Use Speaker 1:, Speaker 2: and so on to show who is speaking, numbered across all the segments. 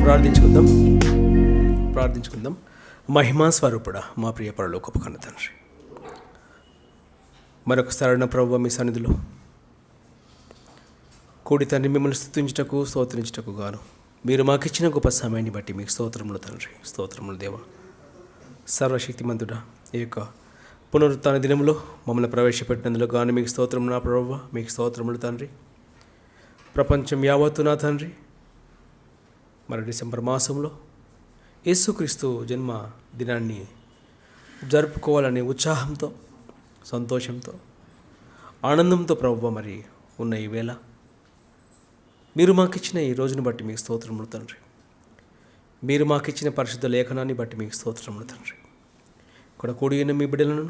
Speaker 1: ప్రార్థించుకుందాం. మహిమా స్వరూపుడా, మా ప్రియ పరలోకపు కన్న తండ్రి, మరొకసారి ప్రభువా మీ సన్నిధిలో కూడి తండ్రి మిమ్మల్ని స్తుతించుటకు స్తోత్రించుటకు గాను మీరు మాకిచ్చిన గొప్ప సమయాన్ని బట్టి మీకు స్తోత్రములు తండ్రి. స్తోత్రములు దేవ, సర్వశక్తిమంతుడా, ఈ యొక్క పునరుత్థాన దినములో మమ్మల్ని ప్రవేశపెట్టినందులో గాను మీకు స్తోత్రము నా ప్రభువా, మీకు స్తోత్రములు తండ్రి. ప్రపంచం యావత్తు నా తండ్రి మరి డిసెంబర్ మాసంలో యేసుక్రీస్తు జన్మ దినాన్ని జరుపుకోవాలనే ఉత్సాహంతో, సంతోషంతో, ఆనందంతో ప్రభువా మరి ఉన్న ఈ వేళ మీరు మాకిచ్చిన ఈ రోజును బట్టి మీకు స్తోత్రములు తండ్రి. మీరు మాకిచ్చిన పరిశుద్ధ లేఖనాన్ని బట్టి మీకు స్తోత్రములు తండ్రి. ఇక్కడ కూడిన మీ బిడ్డలను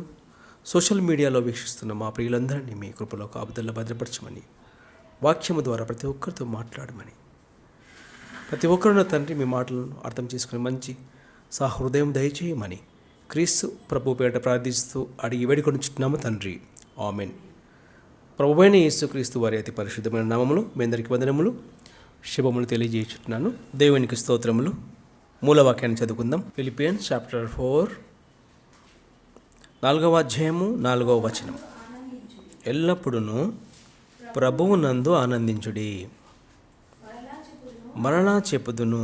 Speaker 1: సోషల్ మీడియాలో వీక్షిస్తున్న మా ప్రియులందరినీ మీ కృపలో కాపుదల్లో భద్రపరచమని, వాక్యము ద్వారా ప్రతి ఒక్కరితో మాట్లాడమని, ప్రతి ఒక్కరున్న తండ్రి మీ మాటలను అర్థం చేసుకుని మంచి సహృదయం దయచేయమని క్రీస్తు ప్రభు పేట ప్రార్థిస్తూ అడిగి వేడుకొనుచున్నాము తండ్రి. ఆమెన్. ప్రభువైన యేసుక్రీస్తు వారి అతి పరిశుద్ధమైన నామములు మీ అందరికీ వందనములు, శుభములు తెలియజేయుచున్నాను. దేవునికి స్తోత్రములు. మూలవాక్యాన్ని చదువుకుందాం. ఫిలిపియన్స్ చాప్టర్ 4 4వ అధ్యాయము 4వ వచనం. ఎల్లప్పుడూ ప్రభువునందు ఆనందించుడి, మరలా చెప్పుదును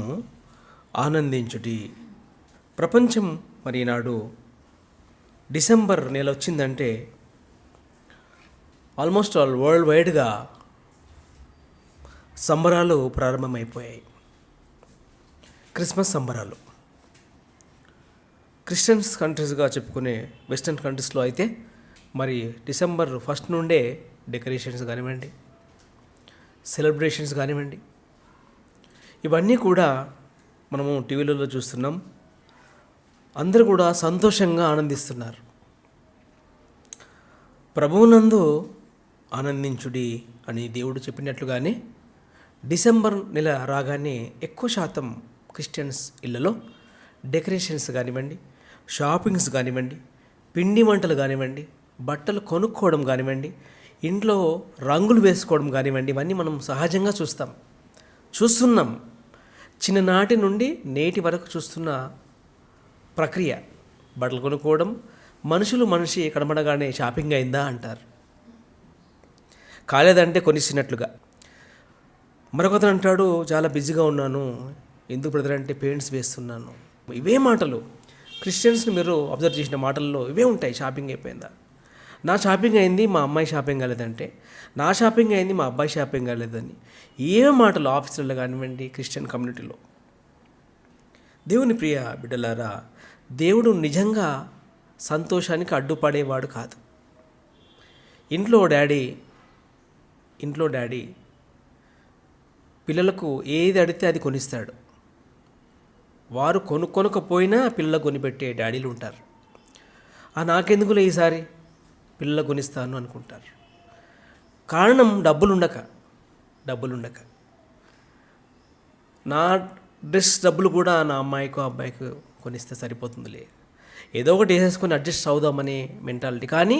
Speaker 1: ఆనందించుడి. ప్రపంచం మరి ఈనాడు డిసెంబర్ నెల వచ్చిందంటే ఆల్మోస్ట్ ఆల్ వరల్డ్ వైడ్గా సంబరాలు ప్రారంభమైపోయాయి. క్రిస్మస్ సంబరాలు క్రిస్టియన్స్ కంట్రీస్గా చెప్పుకునే వెస్టర్న్ కంట్రీస్లో అయితే మరి డిసెంబర్ 1 నుండే డెకరేషన్స్ కానివ్వండి, సెలబ్రేషన్స్ కానివ్వండి, ఇవన్నీ కూడా మనము టీవీలలో చూస్తున్నాం. అందరూ కూడా సంతోషంగా ఆనందిస్తున్నారు. ప్రభువునందు ఆనందించుడి అని దేవుడు చెప్పినట్లుగానే డిసెంబర్ నెల రాగానే ఎక్కువ శాతం క్రిస్టియన్స్ ఇళ్లలో డెకరేషన్స్ కానివ్వండి, షాపింగ్స్ కానివ్వండి, పిండి వంటలు కానివ్వండి, బట్టలు కొనుక్కోవడం కానివ్వండి, ఇంట్లో రంగులు వేసుకోవడం కానివ్వండి, ఇవన్నీ మనం సహజంగా చూస్తున్నాం. చిన్ననాటి నుండి నేటి వరకు చూస్తున్న ప్రక్రియ. బట్టలు కొనుక్కోవడం, మనిషి కనబడగానే షాపింగ్ అయిందా అంటారు. కాలేదంటే కొనిచ్చినట్లుగా. మరొకతను అంటాడు, చాలా బిజీగా ఉన్నాను, ఎందుకు బ్రదర్ అంటే పెయింట్స్ వేస్తున్నాను. ఇవే మాటలు క్రిస్టియన్స్ని మీరు అబ్జర్వ్ చేసిన మాటల్లో ఇవే ఉంటాయి. షాపింగ్ అయిపోయిందా, నా షాపింగ్ అయింది, మా అమ్మాయి షాపింగ్ కాలేదంటే, నా షాపింగ్ అయింది, మా అబ్బాయి షాపింగ్ కాలేదని ఏ మాటలు ఆఫీసులలో కానివ్వండి, క్రిస్టియన్ కమ్యూనిటీలో. దేవుని ప్రియ బిడ్డలారా, దేవుడు నిజంగా సంతోషానికి అడ్డుపడేవాడు కాదు. ఇంట్లో డాడీ పిల్లలకు ఏది అడిగితే అది కొనిస్తాడు. వారు కొనుక్కొనకపోయినా పిల్లలకు కొనిపెట్టే డాడీలు ఉంటారు. నాకెందుకులే ఈసారి పిల్లలకు కొనిస్తాను అనుకుంటారు. కారణం డబ్బులుండక. నా డ్రెస్ డబ్బులు కూడా నా అమ్మాయికో అబ్బాయికో కొనిస్తే సరిపోతుందిలే, ఏదో ఒకటి వేసేసుకొని అడ్జస్ట్ అవుదామనే మెంటాలిటీ. కానీ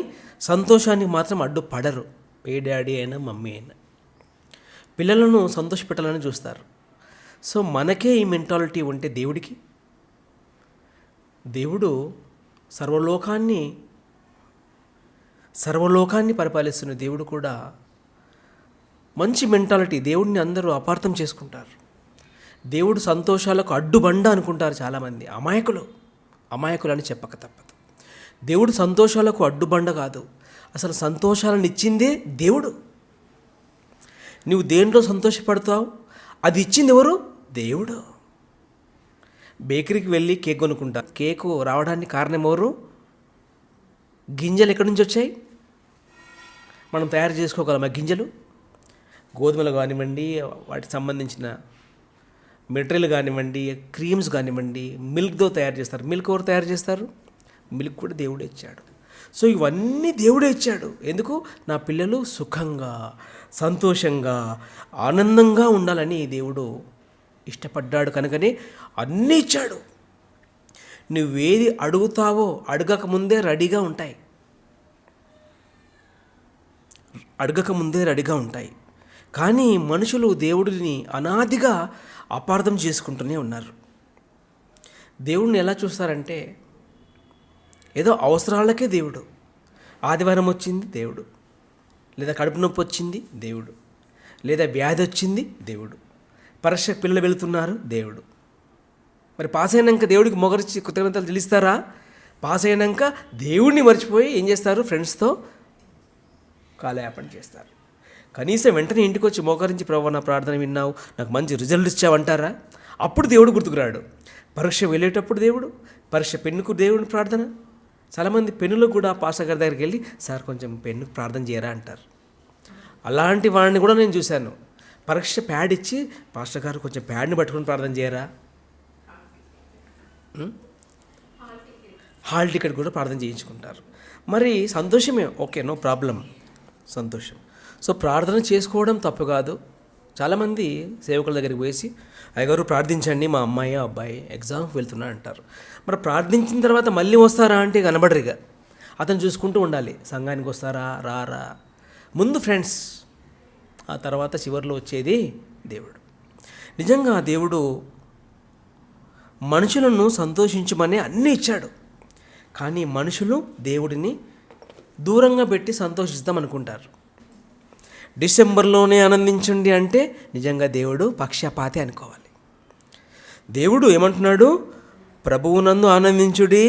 Speaker 1: సంతోషానికి మాత్రం అడ్డుపడరు. ఏ డాడీ అయినా మమ్మీ అయినా పిల్లలను సంతోషపెట్టాలని చూస్తారు. సో మనకే ఈ మెంటాలిటీ ఉంటే దేవుడు సర్వలోకాన్ని పరిపాలిస్తున్న దేవుడు కూడా మంచి మెంటాలిటీ. దేవుడిని అందరూ అపార్థం చేసుకుంటారు. దేవుడు సంతోషాలకు అడ్డుబండ అనుకుంటారు చాలామంది. అమాయకులు అని చెప్పక తప్పదు. దేవుడు సంతోషాలకు అడ్డుబండ కాదు, అసలు సంతోషాలను ఇచ్చిందే దేవుడు. నువ్వు దేంట్లో సంతోషపడతావు, అది ఇచ్చింది ఎవరు? దేవుడు. బేకరీకి వెళ్ళి కేక్ కొనుక్కుంటా, కేకు రావడానికి కారణం ఎవరు? గింజలు ఎక్కడి నుంచి వచ్చాయి? మనం తయారు చేసుకోగలం ఆ గింజలు. గోధుమలు కానివ్వండి, వాటికి సంబంధించిన మెటీరియల్ కానివ్వండి, క్రీమ్స్ కానివ్వండి, మిల్క్తో తయారు చేస్తారు. మిల్క్ ఎవరు తయారు చేస్తారు? మిల్క్ కూడా దేవుడే ఇచ్చాడు. సో ఇవన్నీ దేవుడే ఇచ్చాడు. ఎందుకు? నా పిల్లలు సుఖంగా, సంతోషంగా, ఆనందంగా ఉండాలని దేవుడు ఇష్టపడ్డాడు. కనుకనే అన్నీ ఇచ్చాడు. నువ్వేది అడుగుతావో అడగకముందే రెడీగా ఉంటాయి. కానీ మనుషులు దేవుడిని అనాదిగా అపార్థం చేసుకుంటూనే ఉన్నారు. దేవుడిని ఎలా చూస్తారంటే ఏదో అవసరాలకే దేవుడు. ఆదివారం వచ్చింది దేవుడు, లేదా కడుపు నొప్పి వచ్చింది దేవుడు, లేదా వ్యాధి వచ్చింది దేవుడు, పరీక్ష పిల్లలు వెళుతున్నారు దేవుడు. మరి పాస్ అయినాక దేవుడికి మొగరిచి కృతజ్ఞతలు చెల్లిస్తారా? పాస్ అయినాక దేవుడిని మర్చిపోయి ఏం చేస్తారు? ఫ్రెండ్స్తో కాలయాపన చేస్తారు. కనీసం వెంటనే ఇంటికి వచ్చి మోకరించి ప్రభు నా ప్రార్థన విన్నావు, నాకు మంచి రిజల్ట్ ఇచ్చావంటారా? అప్పుడు దేవుడు గుర్తుకురాడు. పరీక్ష వెళ్ళేటప్పుడు దేవుడు, పరీక్ష పెన్నుకు దేవుడిని ప్రార్థన. చాలామంది పెన్నులో కూడా పాస్టర్ గారి దగ్గరికి వెళ్ళి సార్ కొంచెం పెన్నుకు ప్రార్థన చేయరా అంటారు. అలాంటి వాడిని కూడా నేను చూశాను. పరీక్ష ప్యాడ్ ఇచ్చి పాస్టర్ గారు కొంచెం ప్యాడ్ని పట్టుకొని ప్రార్థన చేయరా, హాల్ టికెట్ కూడా ప్రార్థన చేయించుకుంటారు. మరి సంతోషమే, ఓకే, నో ప్రాబ్లం, సంతోషం. సో ప్రార్థన చేసుకోవడం తప్పు కాదు. చాలామంది సేవకుల దగ్గరికి పోయేసి అయ్యగారు ప్రార్థించండి, మా అమ్మాయి అబ్బాయి ఎగ్జామ్కి వెళ్తున్నా అంటారు. మరి ప్రార్థించిన తర్వాత మళ్ళీ వస్తారా అంటే కనబడరిగా. అతను చూసుకుంటూ ఉండాలి, సంఘానికి వస్తారా రారా. ముందు ఫ్రెండ్స్, ఆ తర్వాత చివరిలో వచ్చేది దేవుడు. నిజంగా దేవుడు మనుషులను సంతోషించమని అన్నీ ఇచ్చాడు. కానీ మనుషులు దేవుడిని దూరంగా పెట్టి సంతోషిస్తాం అనుకుంటారు. డిసెంబర్లోనే ఆనందించండి అంటే నిజంగా దేవుడు పక్షపాతి అనుకోవాలి. దేవుడు ఏమంటున్నాడు? ప్రభువునందు ఆనందించుడి.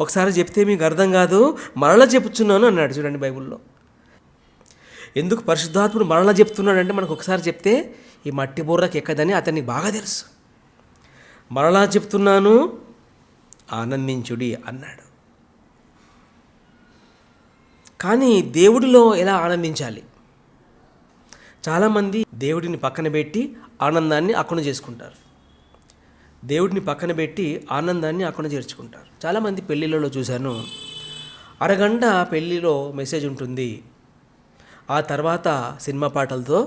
Speaker 1: ఒకసారి చెప్తే మీకు అర్థం కాదు, మరలా చెప్పుచున్నాను అన్నాడు. చూడండి బైబిల్లో. ఎందుకు పరిశుద్ధాత్ముడు మరలా చెప్తున్నాడంటే మనకు ఒకసారి చెప్తే ఈ మట్టి బుర్రకు ఎక్కదని అతనికి బాగా తెలుసు. మరలా చెప్తున్నాను ఆనందించుడి అన్నాడు. కానీ దేవుడిలో ఎలా ఆనందించాలి? చాలామంది దేవుడిని పక్కన పెట్టి ఆనందాన్ని అక్కడ చేసుకుంటారు. దేవుడిని పక్కన పెట్టి ఆనందాన్ని అక్కడ చేర్చుకుంటారు. చాలామంది పెళ్ళిళ్ళలో చూశాను, అరగంట పెళ్ళిలో మెసేజ్ ఉంటుంది, ఆ తర్వాత సినిమా పాటలతో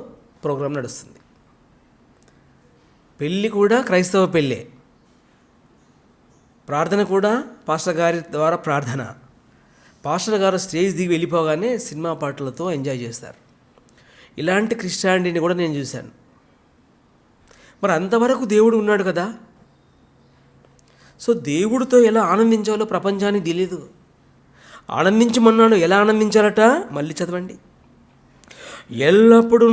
Speaker 1: ప్రోగ్రాం నడుస్తుంది. పెళ్ళి కూడా క్రైస్తవ పెళ్ళే, ప్రార్థన కూడా పాస్టర్ గారి ద్వారా ప్రార్థన. పాస్టర్ గారు స్టేజ్ దిగి వెళ్ళిపోగానే సినిమా పాటలతో ఎంజాయ్ చేస్తారు. ఇలాంటి క్రిస్టియానిటీని కూడా నేను చూశాను. మరి అంతవరకు దేవుడు ఉన్నాడు కదా. సో దేవుడితో ఎలా ఆనందించాలో ప్రపంచానికి తెలియదు. ఆనందించమన్నాడు, ఎలా ఆనందించాలట? మళ్ళీ చదవండి. ఎల్లప్పుడూ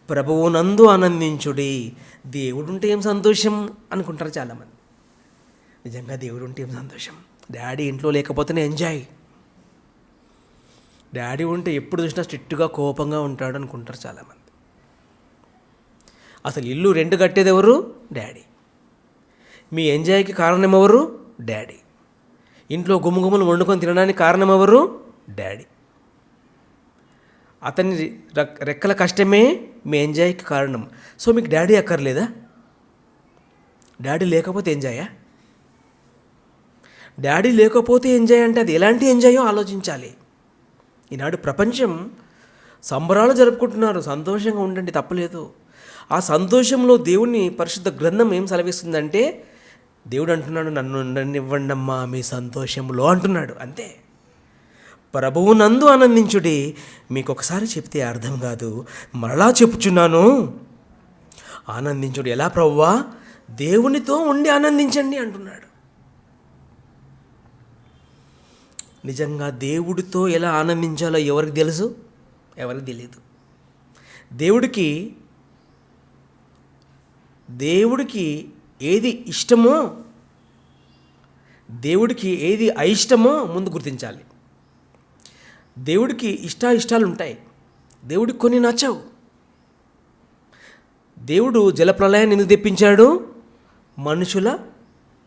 Speaker 1: ప్రభువునందు ఆనందించుడి. దేవుడు ఉంటే ఏం సంతోషం అనుకుంటారు చాలామంది. నిజంగా దేవుడు ఉంటే ఏం సంతోషం? డాడీ ఇంట్లో లేకపోతేనే ఎంజాయ్. డాడీ ఉంటే ఎప్పుడు చూసినా స్ట్రిక్ట్గా కోపంగా ఉంటాడు అనుకుంటారు చాలామంది. అసలు ఇల్లు రెంట్ కట్టేది ఎవరు? డాడీ. మీ ఎంజాయ్కి కారణం ఎవరు? డాడీ. ఇంట్లో గుమ్మగుమ్మలు వండుకొని తినడానికి కారణం ఎవరు? డాడీ. అతని రెక్కల కష్టమే మీ ఎంజాయ్కి కారణం. సో మీకు డాడీ అక్కర్లేదా? డాడీ లేకపోతే ఎంజాయా? డాడీ లేకపోతే ఎంజాయ్ అంటే అది ఎలాంటి ఎంజాయో ఆలోచించాలి. ఈనాడు ప్రపంచం సంబరాలు జరుపుకుంటున్నారు, సంతోషంగా ఉండండి, తప్పలేదు. ఆ సంతోషంలో దేవుని పరిశుద్ధ గ్రంథం ఏం సెలవిస్తుందంటే, దేవుడు అంటున్నాడు, నన్ను ఉండనివ్వండమ్మా మీ సంతోషంలో అంటున్నాడు. అంతే. ప్రభువునందు ఆనందించుడి. మీకు ఒకసారి చెప్తే అర్థం కాదు, మరలా చెప్పుచున్నాను ఆనందించుడి. ఎలా ప్రభువా? దేవునితో ఉండి ఆనందించండి అంటున్నాడు. నిజంగా దేవుడితో ఎలా ఆనందించాలో ఎవరికి తెలుసు? ఎవరికి తెలియదు. దేవుడికి ఏది ఇష్టమో, దేవుడికి ఏది అయిష్టమో ముందు గుర్తించాలి. దేవుడికి ఇష్టాలు ఉంటాయి, దేవుడికి కొన్ని నచ్చవు. దేవుడు జలప్రలయాన్ని ఎందుకు తెప్పించాడు? మనుషుల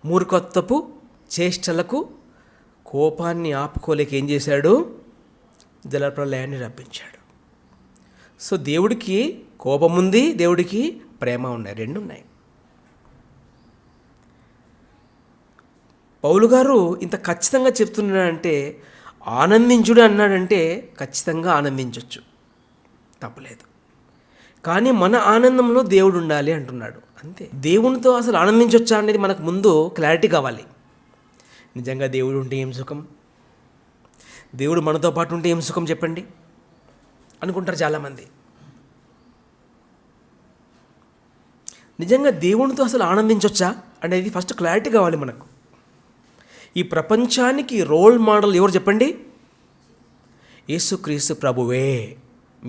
Speaker 1: మూర్ఖత్వపు చేష్టలకు కోపాన్ని ఆపుకోలేక ఏం చేశాడు? జలప్రలయాన్ని రప్పించాడు. సో దేవుడికి కోపం ఉంది, దేవుడికి ప్రేమ ఉన్నాయి, రెండు ఉన్నాయి. పౌలు గారు ఇంత ఖచ్చితంగా చెప్తున్నాడంటే, ఆనందించుడు అన్నాడంటే ఖచ్చితంగా ఆనందించవచ్చు, తప్పలేదు. కానీ మన ఆనందంలో దేవుడు ఉండాలి అంటున్నాడు. అంతే. దేవునితో అసలు ఆనందించవచ్చా అనేది మనకు ముందు క్లారిటీ కావాలి. నిజంగా దేవుడు ఉంటే ఏం సుఖం? దేవుడు మనతో పాటు ఉంటే ఏం సుఖం చెప్పండి అనుకుంటారు చాలామంది. నిజంగా దేవునితో అసలు ఆనందించవచ్చా అనేది ఫస్ట్ క్లారిటీ కావాలి మనకు. ఈ ప్రపంచానికి రోల్ మోడల్ ఎవరు చెప్పండి? యేసుక్రీస్తు ప్రభువే.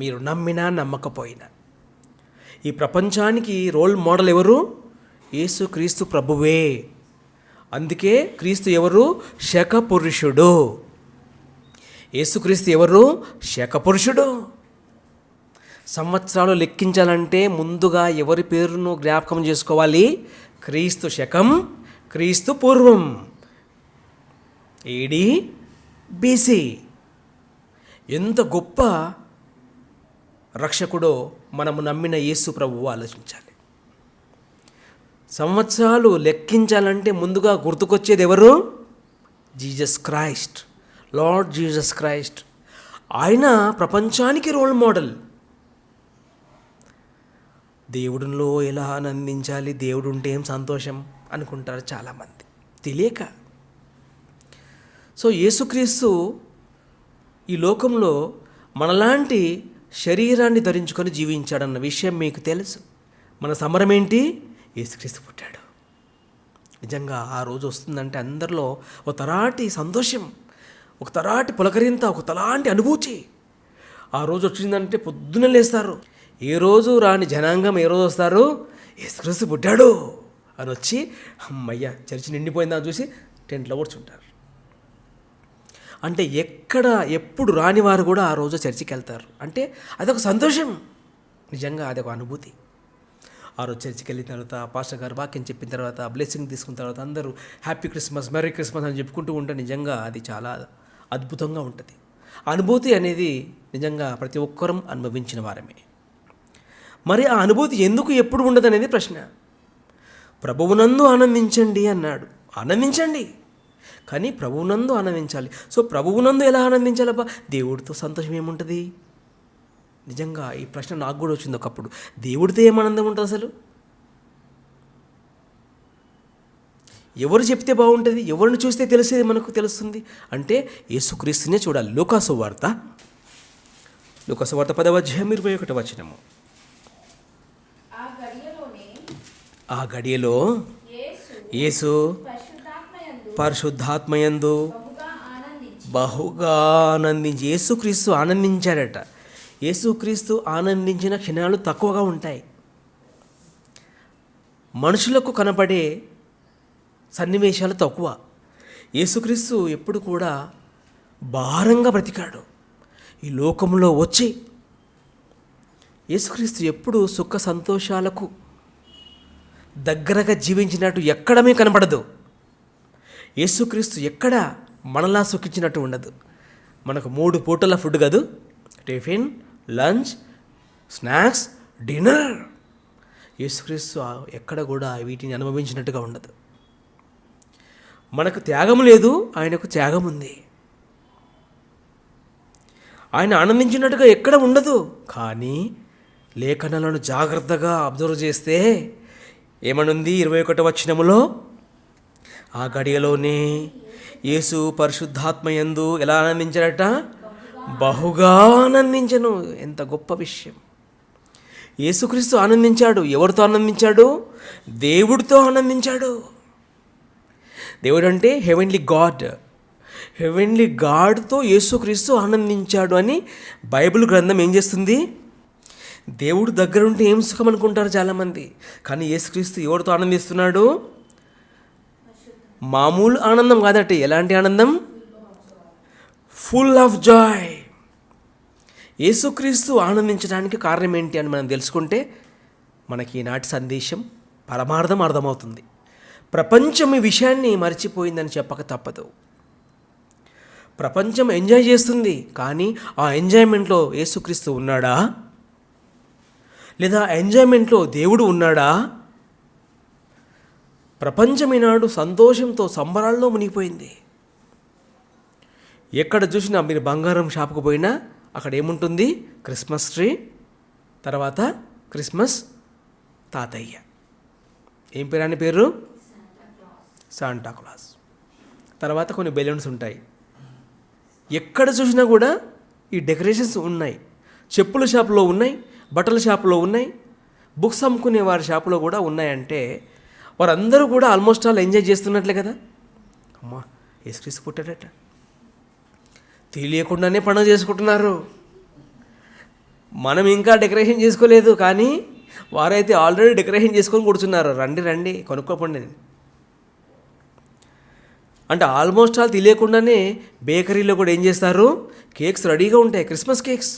Speaker 1: మీరు నమ్మినా నమ్మకపోయినా ఈ ప్రపంచానికి రోల్ మోడల్ ఎవరు? యేసుక్రీస్తు ప్రభువే. అందుకే క్రీస్తు ఎవరు? శకపురుషుడు. యేసుక్రీస్తు ఎవరు? శకపురుషుడు. సంవత్సరాలు లెక్కించాలంటే ముందుగా ఎవరి పేరును జ్ఞాపకం చేసుకోవాలి? క్రీస్తు శకం, క్రీస్తు పూర్వం, ఏడి బీసీ. ఎంత గొప్ప రక్షకుడో మనము నమ్మిన యేసు ప్రభువు ఆలోచించాలి. సంవత్సరాలు లెక్కించాలంటే ముందుగా గుర్తుకొచ్చేది ఎవరు? Jesus Christ, lord Jesus Christ. ఆయన ప్రపంచానికి రోల్ మోడల్. దేవుడిలో ఎలా ఆనందించాలి, దేవుడు ఉంటే ఏం సంతోషం అనుకుంటారు చాలామంది తెలియక. సో యేసుక్రీస్తు ఈ లోకంలో మనలాంటి శరీరాన్ని ధరించుకొని జీవించాడన్న విషయం మీకు తెలుసు. మన సంబరం ఏంటి? యేసుక్రీస్తు పుట్టాడు. నిజంగా ఆ రోజు వస్తుందంటే అందరిలో ఒక తరాటి సంతోషం, ఒక తరాటి పులకరింత, ఒక తలాంటి అనుభూతి. ఆ రోజు వచ్చిందంటే పొద్దున లేస్తారు. ఏ రోజు రాని జనాంగం ఏ రోజు వస్తారు? యేసుక్రీస్తు పుట్టాడు అని వచ్చి అమ్మయ్య చర్చి నిండిపోయిందని చూసి టెంట్లో కూర్చుంటారు. అంటే ఎక్కడ ఎప్పుడు రాని వారు కూడా ఆ రోజు చర్చికి వెళ్తారు. అంటే అదొక సంతోషం, నిజంగా అదొక అనుభూతి. ఆ రోజు చర్చికి వెళ్ళిన తర్వాత పాస్టర్ గారు వాక్యం చెప్పిన తర్వాత బ్లెస్సింగ్ తీసుకున్న తర్వాత అందరూ హ్యాపీ క్రిస్మస్, మెరీ క్రిస్మస్ అని చెప్పుకుంటూ ఉంటే నిజంగా అది చాలా అద్భుతంగా ఉంటుంది. అనుభూతి అనేది నిజంగా ప్రతి ఒక్కరం అనుభవించిన వారమే. మరి ఆ అనుభూతి ఎందుకు ఎప్పుడు ఉండదు అనేది ప్రశ్న. ప్రభువునందు ఆనందించండి అన్నాడు. ఆనందించండి, కానీ ప్రభువునందు ఆనందించాలి. సో ప్రభువునందు ఎలా ఆనందించాలబ్బా? దేవుడితో సంతోషం ఏముంటుంది? నిజంగా ఈ ప్రశ్న నాకు కూడా వచ్చింది ఒకప్పుడు. దేవుడితో ఏం ఆనందం ఉంటుంది అసలు? ఎవరు చెప్తే బాగుంటుంది? ఎవరిని చూస్తే తెలిసేది మనకు తెలుస్తుంది అంటే యేసుక్రీస్తునే చూడాలి. లూకాసు వార్త 10వ అధ్యాయం 21వ వచనము. ఆ గడియలో యేసు పరిశుద్ధాత్మయందు బహుగా ఆనందించి, యేసుక్రీస్తు ఆనందించాడట. యేసుక్రీస్తు ఆనందించిన క్షణాలు తక్కువగా ఉంటాయి. మనుషులకు కనపడే సన్నివేశాలు తక్కువ. యేసుక్రీస్తు ఎప్పుడు కూడా భారంగా బ్రతికాడు. ఈ లోకంలో వచ్చి యేసుక్రీస్తు ఎప్పుడు సుఖ సంతోషాలకు దగ్గరగా జీవించినట్టు ఎక్కడమే కనపడదు. యేసుక్రీస్తు ఎక్కడ మనలా సుఖించినట్టు ఉండదు. మనకు 3 పూటల ఫుడ్ కాదు, టిఫిన్, లంచ్, స్నాక్స్, డిన్నర్. యేసుక్రీస్తు ఎక్కడ కూడా వీటిని అనుభవించినట్టుగా ఉండదు. మనకు త్యాగం లేదు, ఆయనకు త్యాగం ఉంది. ఆయన ఆనందించినట్టుగా ఎక్కడ ఉండదు. కానీ లేఖనాలను జాగ్రత్తగా అబ్జర్వ్ చేస్తే ఏమనుంది? 21వ వచనములో, ఆ గడియలోనే యేసు పరిశుద్ధాత్మయందు ఎలా ఆనందించాడట? బహుగా ఆనందించను. ఎంత గొప్ప విషయం! యేసుక్రీస్తు ఆనందించాడు. ఎవరితో ఆనందించాడు? దేవుడితో ఆనందించాడు. దేవుడు అంటే హెవెన్లీ గాడ్. హెవెన్లీ గాడ్తో యేసుక్రీస్తు ఆనందించాడు అని బైబిల్ గ్రంథం ఏం చేస్తుంది? దేవుడు దగ్గర ఉంటే ఏం సుఖం అనుకుంటారు చాలామంది. కానీ యేసుక్రీస్తు ఎవరితో ఆనందిస్తున్నాడు? మామూలు ఆనందం కాదట. ఎలాంటి ఆనందం? Full of Joy. యేసుక్రీస్తు ఆనందించడానికి కారణం ఏంటి అని మనం తెలుసుకుంటే మనకి ఈనాటి సందేశం పరమార్థం అర్థమవుతుంది. ప్రపంచం ఈ విషయాన్ని మర్చిపోయిందని చెప్పక తప్పదు. ప్రపంచం ఎంజాయ్ చేస్తుంది, కానీ ఆ ఎంజాయ్మెంట్లో యేసుక్రీస్తు ఉన్నాడా? లేదా ఎంజాయ్మెంట్లో దేవుడు ఉన్నాడా? ప్రపంచం ఈనాడు సంతోషంతో సంబరాల్లో మునిగిపోయింది. ఎక్కడ చూసినా మీరు బంగారం షాపుకు పోయినా అక్కడ ఏముంటుంది? క్రిస్మస్ ట్రీ, తర్వాత క్రిస్మస్ తాతయ్య. ఏం పేరు అని పేరు? శాంటాక్లాస్. తర్వాత కొన్ని బెలూన్స్ ఉంటాయి. ఎక్కడ చూసినా కూడా ఈ డెకరేషన్స్ ఉన్నాయి. చెప్పుల షాపులో ఉన్నాయి, బట్టల షాపులో ఉన్నాయి, బుక్స్ అమ్ముకునే వారి షాపులో కూడా ఉన్నాయంటే వారందరూ కూడా ఆల్మోస్ట్ ఆల్ ఎంజాయ్ చేస్తున్నట్లే కదా. అమ్మా యేసుక్రీస్తు పుట్టాడట, తెలియకుండానే పండుగ చేసుకుంటున్నారు. మనం ఇంకా డెకరేషన్ చేసుకోలేదు, కానీ వారైతే ఆల్రెడీ డెకరేషన్ చేసుకొని కూర్చున్నారు. రండి రండి కొనుక్కోపండి అంటే ఆల్మోస్ట్ ఆల్ తెలియకుండానే బేకరీలో కూడా ఏం చేస్తారు, కేక్స్ రెడీగా ఉంటాయి, క్రిస్మస్ కేక్స్.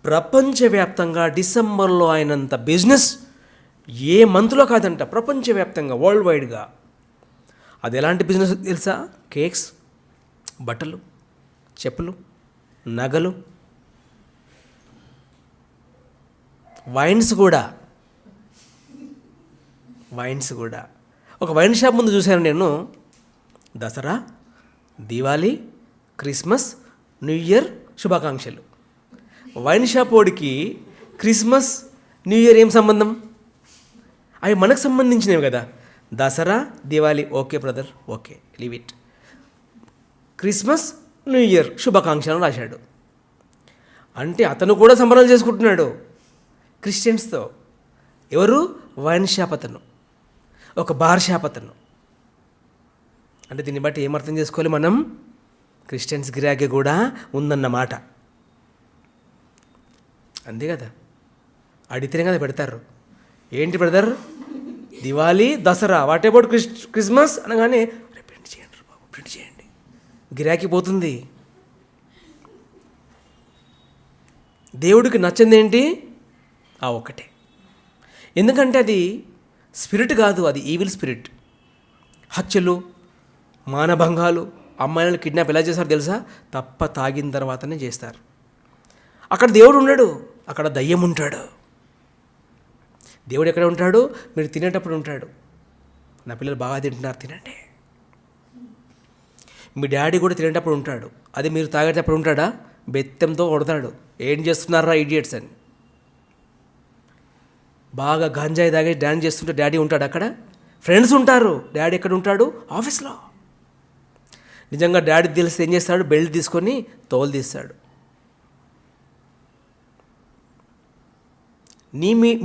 Speaker 1: ప్రపంచవ్యాప్తంగా డిసెంబర్లో అయినంత బిజినెస్ ఏ మంత్లో కాదంట, ప్రపంచవ్యాప్తంగా వరల్డ్ వైడ్గా. అది ఎలాంటి బిజినెస్ తెలుసా? కేక్స్, బట్టలు, చెప్పులు, నగలు, వైన్స్ కూడా. ఒక వైన్ షాప్ ముందు చూశాను నేను. Dasara, Diwali, Christmas, new year శుభాకాంక్షలు. వైన్ షాప్ వాడికి క్రిస్మస్, న్యూ ఇయర్ ఏం సంబంధం? అవి మనకు సంబంధించినవి కదా. Dasara, Diwali okay brother, okay leave it. Christmas, new year శుభాకాంక్షలు రాశాడు. అంటే అతను కూడా సంబరాలు చేసుకుంటున్నాడు క్రిస్టియన్స్తో. ఎవరు? వైన్ షాప్ అతను, ఒక బార్ షాప్ అతను. అంటే దీన్ని బట్టి ఏమర్థం చేసుకోవాలి మనం? క్రిస్టియన్స్ గిరాకీ కూడా ఉందన్నమాట. అంతే కదా, అడిగితేనే కదా పెడతారు. ఏంటి brother, Diwali, Dasara, what about Christmas అనగానే ప్రింట్ చేయండి బాబు, ప్రింట్ చేయండి, గిరాకీ పోతుంది. దేవుడికి నచ్చింది ఏంటి? ఆ ఒక్కటే. ఎందుకంటే అది స్పిరిట్ కాదు, అది ఈవిల్ స్పిరిట్. హత్యలు, మానభంగాలు, అమ్మాయిలను కిడ్నాప్ ఎలా చేస్తారు తెలుసా? తప్ప తాగిన తర్వాతనే చేస్తారు. అక్కడ దేవుడు ఉండడు, అక్కడ దయ్యం ఉంటాడు. దేవుడు ఎక్కడ ఉంటాడు? మీరు తినేటప్పుడు ఉంటాడు. నా పిల్లలు బాగా తింటున్నారు, తినండి. మీ డాడీ కూడా తినేటప్పుడు ఉంటాడు. అది మీరు తాగేటప్పుడు ఉంటాడా? బెత్తంతో కొడతాడు, ఏం చేస్తున్నారా ఇడియట్స్ అని. బాగా గంజాయి తాగే డ్యాన్స్ చేస్తుంటే డాడీ ఉంటాడు అక్కడ. ఫ్రెండ్స్ ఉంటారు. డాడీ ఎక్కడ ఉంటాడు? ఆఫీస్లో. నిజంగా డాడీ తెలిస్తే ఏం చేస్తాడు? బెల్ట్ తీసుకొని తోలు తీస్తాడు.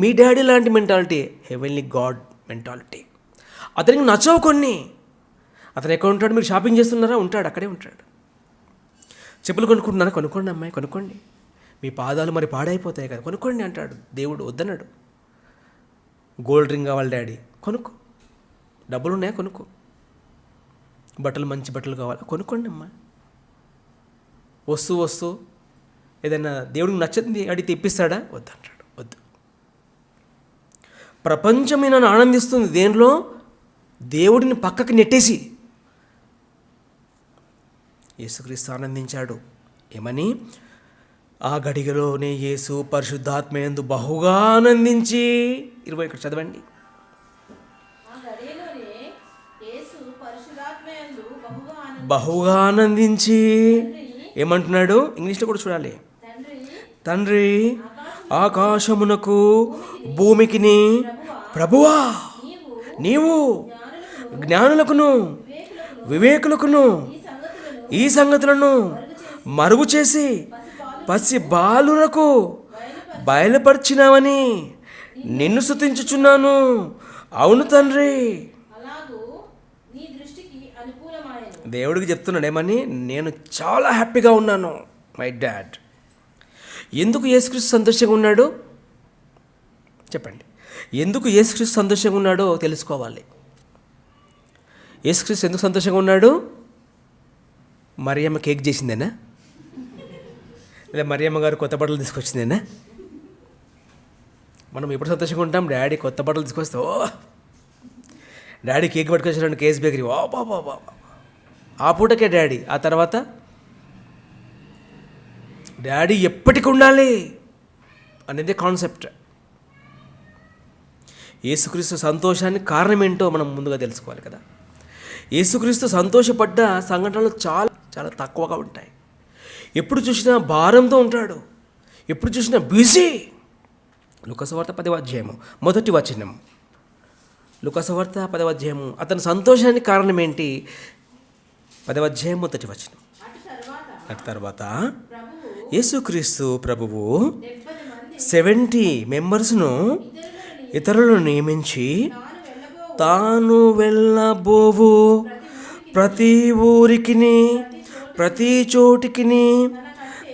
Speaker 1: మీ డాడీ లాంటి మెంటాలిటీ హెవెన్లీ గాడ్ మెంటాలిటీ. అతనికి నచ్చవు కొన్ని. అతను ఎక్కడ ఉంటాడు? మీరు షాపింగ్ చేస్తున్నారా? ఉంటాడు, అక్కడే ఉంటాడు. చెప్పులు కొనుక్కుంటున్నారా? కొనుక్కోండి అమ్మాయి, కొనుక్కోండి. మీ పాదాలు మరి పాడైపోతాయి కదా, కొనుక్కోండి అంటాడు. దేవుడు వద్దన్నాడు. గోల్డ్ రింగ్ కావాలి డాడీ, కొనుక్కో. డబ్బులు ఉన్నాయా? కొనుక్కో. బట్టలు, మంచి బట్టలు కావాలా? కొనుక్కోండి అమ్మా. వస్తూ ఏదైనా దేవుడికి నచ్చింది అడిగితే ఇప్పిస్తాడా? వద్దంటాడు, వద్దు. ప్రపంచమే నన్ను ఆనందిస్తుంది దేనిలో? దేవుడిని పక్కకి నెట్టేసి. యేసుక్రీస్తు ఆనందించాడు. ఏమని? ఆ గడిగలోనే యేసు పరిశుద్ధాత్మయందు బహుగా ఆనందించి. 21 చదవండి. బహుగా ఆనందించి ఏమంటున్నాడు? ఇంగ్లీష్లో కూడా చూడాలి. తండ్రి, ఆకాశమునకు భూమికిని ప్రభువా, నీవు జ్ఞానులకును వివేకులకును ఈ సంగతులను మరుగు చేసి పసి బాలులకు బయలుపరిచినావని నిన్ను స్తుతించుచున్నాను. అవును తండ్రి. దేవుడికి చెప్తున్నాడు ఏమని? నేను చాలా హ్యాపీగా ఉన్నాను, మై డాడ్. ఎందుకు యేసుక్రీస్తు సంతోషంగా ఉన్నాడు? చెప్పండి. ఎందుకు యేసుక్రీస్తు సంతోషంగా ఉన్నాడో తెలుసుకోవాలి. యేసుక్రీస్తు ఎందుకు సంతోషంగా ఉన్నాడు? మరియమ్మ కేక్ చేసిందేనా? లేదా మరియమ్మ గారు కొత్త బట్టలు తీసుకొచ్చిందేనా? మనం ఎప్పుడు సంతోషంగా ఉంటాం? డాడీ కొత్త బట్టలు తీసుకొస్తే ఓ, డాడీ కేక్ పట్టుకొచ్చాడు కేస్ బేకరీ, ఓ బాబా. ఆ పూటకే డాడీ. ఆ తర్వాత డాడీ ఎప్పటికి ఉండాలి అనేది కాన్సెప్ట్. యేసుక్రీస్తు సంతోషానికి కారణం ఏంటో మనం ముందుగా తెలుసుకోవాలి కదా. యేసుక్రీస్తు సంతోషపడ్డ సంఘటనలు చాలా చాలా తక్కువగా ఉంటాయి. ఎప్పుడు చూసినా భారంతో ఉంటాడు, ఎప్పుడు చూసినా బిజీ. లూకాసువార్త 10వ అధ్యాయము 1వ వచనం. లూకాసువార్త 10వ అధ్యాయము. అతని సంతోషానికి కారణం ఏంటి? 10వ అధ్యాయం 1వ వచనం. అటు తర్వాత యేసుక్రీస్తు ప్రభువు 70 మెంబర్స్ను ఇతరులను నియమించి తాను వెళ్ళబోవు ప్రతి ఊరికిని ప్రతి చోటికిని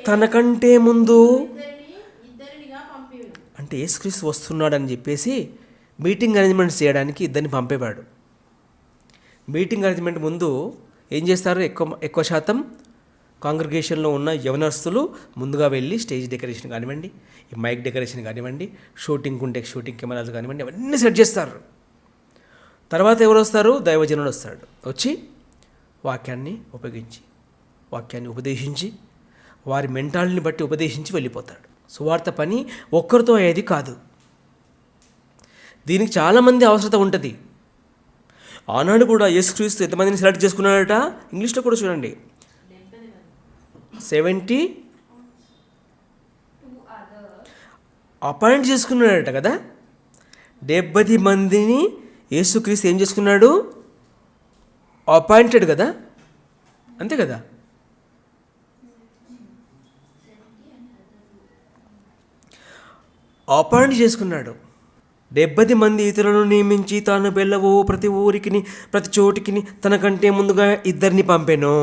Speaker 1: తనకంటే ముందు, అంటే యేసుక్రీస్తు వస్తున్నాడని చెప్పేసి మీటింగ్ అరేంజ్మెంట్స్ చేయడానికి ఇద్దరిని పంపేవాడు. మీటింగ్ అరేంజ్మెంట్ ముందు ఏం చేస్తారు, ఎక్కువ శాతం కాంగ్రిగేషన్లో ఉన్న యవనస్తులు ముందుగా వెళ్ళి స్టేజ్ డెకరేషన్ కానివ్వండి, ఈ మైక్ డెకరేషన్ కానివ్వండి, షూటింగ్ ఉంటే షూటింగ్ కెమెరాలు కానివ్వండి, అవన్నీ సెట్ చేస్తారు. తర్వాత ఎవరు వస్తారు, దైవజనుడు వస్తాడు. వచ్చి వాక్యాన్ని ఉపదేశించి వారి మెంటాలిటీని బట్టి ఉపదేశించి వెళ్ళిపోతాడు. సువార్త పని ఒక్కరితో అయ్యేది కాదు, దీనికి చాలామంది అవసరత ఉంటుంది. ఆనాడు కూడా యేసుక్రీస్తు ఎంతమందిని సెలెక్ట్ చేసుకున్నాడట, ఇంగ్లీష్లో కూడా చూడండి, 70 అపాయింట్ చేసుకున్నాడట కదా. 70 మందిని యేసుక్రీస్తు ఏం చేసుకున్నాడు, అపాయింటెడ్ కదా, అంతే కదా. అపాయింట్ చేసుకున్నాడు. 70 మంది ఇతరులను నియమించి తాను వెళ్ళవు ప్రతి ఊరికి ప్రతి చోటికి తనకంటే ముందుగా ఇద్దరిని పంపెను.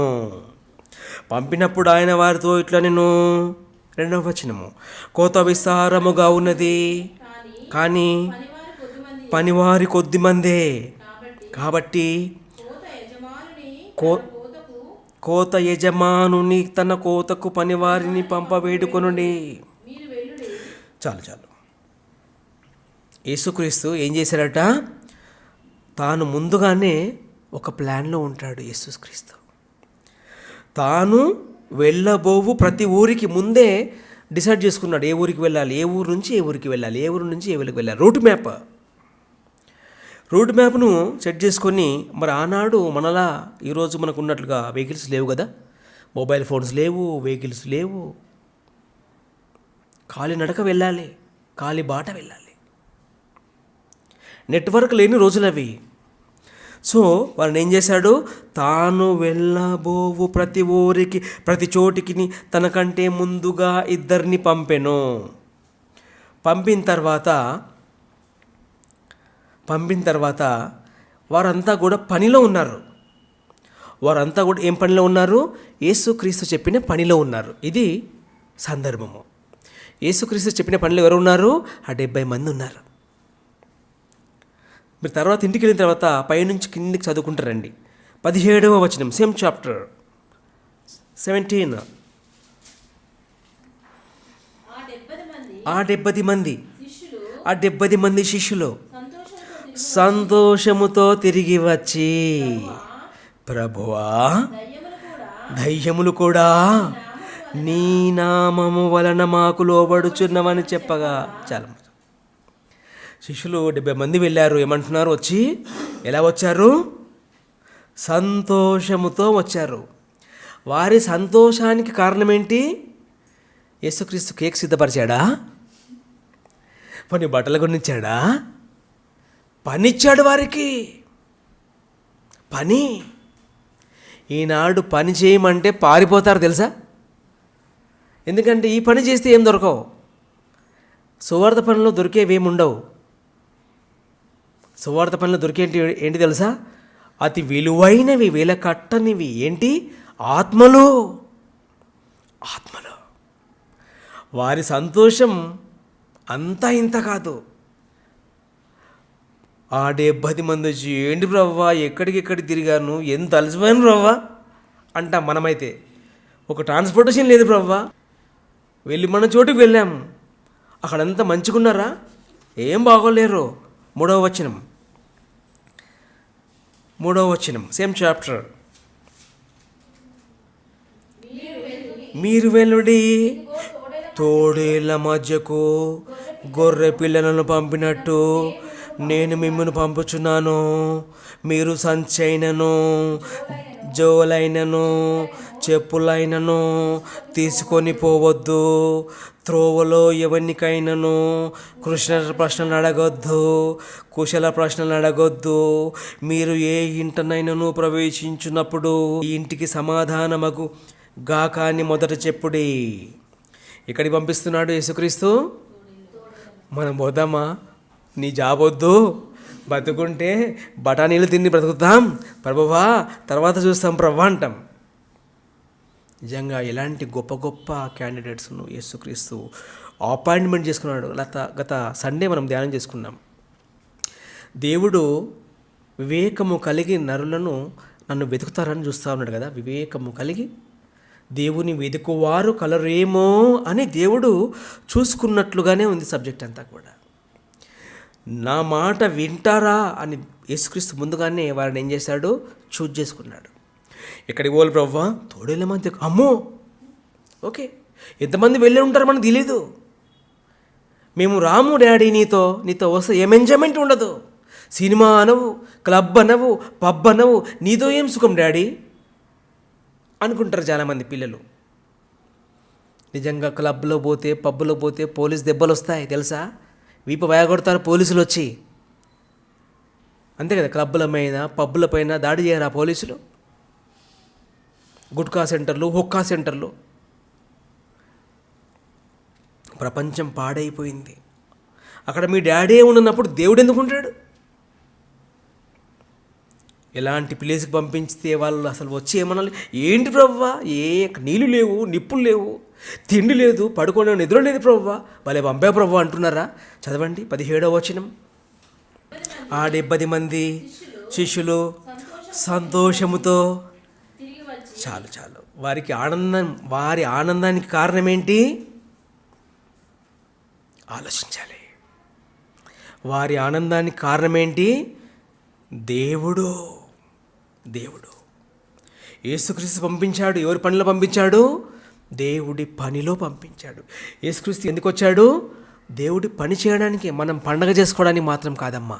Speaker 1: పంపినప్పుడు ఆయన వారితో ఇట్లా, నేను 2వ వచనము, కోత విస్తారముగా ఉన్నది కానీ పనివారి కొద్ది మందే, కాబట్టి కోత యజమానుని తన కోతకు పనివారిని పంపవేడుకొనుడి. చాలు. యేసుక్రీస్తు ఏం చేశారట, తాను ముందుగానే ఒక ప్లాన్లో ఉంటాడు. యేసుక్రీస్తు తాను వెళ్ళబోవు ప్రతి ఊరికి ముందే డిసైడ్ చేసుకున్నాడు, ఏ ఊరికి వెళ్ళాలి, ఏ ఊరు నుంచి ఏ ఊరికి వెళ్ళాలి, ఏ ఊరు నుంచి ఏ ఊరికి వెళ్ళాలి. రూట్ మ్యాప్ను సెట్ చేసుకొని, మరి ఆనాడు మనలా ఈరోజు మనకు ఉన్నట్లుగా వెహికల్స్ లేవు కదా, మొబైల్ ఫోన్స్ లేవు, వెహికల్స్ లేవు, కాలినడక వెళ్ళాలి, కాలి బాట వెళ్ళాలి, నెట్వర్క్ లేని రోజులు అవి. సో వాళ్ళని ఏం చేశాడు, తాను వెళ్ళబోవు ప్రతి ఊరికి ప్రతి చోటికి తనకంటే ముందుగా ఇద్దరిని పంపెను. పంపిన తర్వాత వారంతా కూడా పనిలో ఉన్నారు. వారంతా కూడా ఏం పనిలో ఉన్నారు, యేసుక్రీస్తు చెప్పిన పనిలో ఉన్నారు. ఇది సందర్భము. యేసుక్రీస్తు చెప్పిన పనిలో ఎవరు ఉన్నారు, ఆ 70 మంది ఉన్నారు. మీరు తర్వాత ఇంటికి వెళ్ళిన తర్వాత పైనుంచి కిందికి చదువుకుంటారండి. 17వ వచనం, సేమ్ చాప్టర్ 17. ఆ 70 మంది శిష్యులు సంతోషముతో తిరిగి వచ్చి, ప్రభువా, దయ్యములు కూడా నీ నామము వలన మాకు లోబడుచున్నవని చెప్పగా. చాలా శిష్యులు 70 మంది వెళ్ళారు. ఏమంటున్నారు, వచ్చి ఎలా వచ్చారు, సంతోషముతో వచ్చారు. వారి సంతోషానికి కారణం ఏంటి, యేసుక్రీస్తు కేక్ సిద్ధపరిచాడా, కొన్ని బట్టలు కొనిచ్చాడా, పనిచ్చాడు వారికి. పని ఈనాడు పని చేయమంటే పారిపోతారు తెలుసా, ఎందుకంటే ఈ పని చేస్తే ఏం దొరకవు, సువార్త పనిలో దొరికేవేమి ఉండవు. సువార్త పనిలో దొరికేంటి ఏంటి తెలుసా, అతి విలువైనవి, వేల కట్టనివి ఏంటి, ఆత్మలు. వారి సంతోషం అంతా ఇంత కాదు. ఆ 70 మంది వచ్చి, ఏంటి ప్రవ్వా, ఎక్కడికి తిరిగాను, ఎంత అలసిపోయాను ప్రవ్వా అంటాం. మనమైతే ఒక ట్రాన్స్పోర్టేషన్ లేదు ప్రవ్వా, వెళ్ళి మన చోటుకు వెళ్ళాము, అక్కడంతా మంచుకున్నారా, ఏం బాగోలేరు. 3వ వచనం సేమ్ చాప్టర్, మీరు వెలుడి తోడేళ్ల మధ్యకు గొర్రె పిల్లలను పంపినట్టు నేను మిమ్మల్ని పంపుచున్నాను. మీరు సంచైనను జోలైనను చెప్పులైనను తీసుకొని పోవద్దు. త్రోవలో ఎవరికైనాను కుశల ప్రశ్నలు అడగొద్దు. మీరు ఏ ఇంటనైనాను ప్రవేశించినప్పుడు ఈ ఇంటికి సమాధానమగు గాక అని మొదట చెప్పుడి. ఇక్కడికి పంపిస్తున్నాడు యేసుక్రీస్తు, మనం పోదామా? నీ జాబ్ వద్దు, బతుకుంటే బఠానీలు తిని బ్రతుకుతాం ప్రభువా, తర్వాత చూస్తాం ప్రభా అంటాం. నిజంగా ఇలాంటి గొప్ప గొప్ప క్యాండిడేట్స్ను యేసుక్రీస్తు అపాయింట్మెంట్ చేసుకున్నాడు. గత సండే మనం ధ్యానం చేసుకున్నాం. దేవుడు వివేకము కలిగి నరులను నన్ను వెతుకుతారని చూస్తూ ఉన్నాడు కదా. వివేకము కలిగి దేవుని వెతుకువారు కలరేమో అని దేవుడు చూసుకున్నట్లుగానే ఉంది సబ్జెక్ట్ అంతా కూడా. నా మాట వింటారా అని యేసుక్రీస్తు ముందుగానే వారిని ఏం చేశాడు? చూజ్ చేసుకున్నాడు. ఎక్కడికి పోవాలి ప్రవ్వా? తోడేళ్ళ మధ్య. అమ్మో, ఓకే, ఎంతమంది వెళ్ళి ఉంటారు మనకు తెలీదు. మేము రాము డాడీ, నీతో వస్తే ఏం ఎంజాయ్మెంట్ ఉండదు. సినిమా అనవు, క్లబ్ అనవు, పబ్ అనవు, నీతో ఏం సుఖం డాడీ అనుకుంటారు చాలామంది పిల్లలు. నిజంగా క్లబ్లో పోతే, పబ్లో పోతే పోలీస్ దెబ్బలు వస్తాయి తెలుసా? వీపు వేయగొడతారు పోలీసులు వచ్చి. అంతే కదా, క్లబ్బుల పైన పబ్బుల పైన దాడి చేయరు ఆ పోలీసులు. గుట్కా సెంటర్లు, హుక్కా సెంటర్లు. ప్రపంచం పాడైపోయింది. అక్కడ మీ డాడీ ఉన్నప్పుడు దేవుడు ఎందుకు ఉంటాడు? ఎలాంటి ప్లేస్కి పంపించితే వాళ్ళు అసలు వచ్చి ఏమనాలి? ఏంటి ప్రవ్వా, నీళ్ళు లేవు, నిప్పులు లేవు, తిండి లేదు, పడుకోవడం నిద్ర లేదు ప్రవ్వా, భలే పంపే ప్రవ్వా అంటున్నారా? చదవండి 17వ వచనం. ఆ 70 మంది శిష్యులు సంతోషముతో చాలు వారి ఆనందానికి కారణం ఏంటి? ఆలోచించాలి. వారి ఆనందానికి కారణం ఏంటి? దేవుడు యేసుక్రీస్తు పంపించాడు. ఎవరి పనిలో పంపించాడు? దేవుడి పనిలో పంపించాడు. యేసుక్రీస్తు ఎందుకు వచ్చాడు? దేవుడి పని చేయడానికి, మనం పండగ చేసుకోవడానికి మాత్రం కాదమ్మా.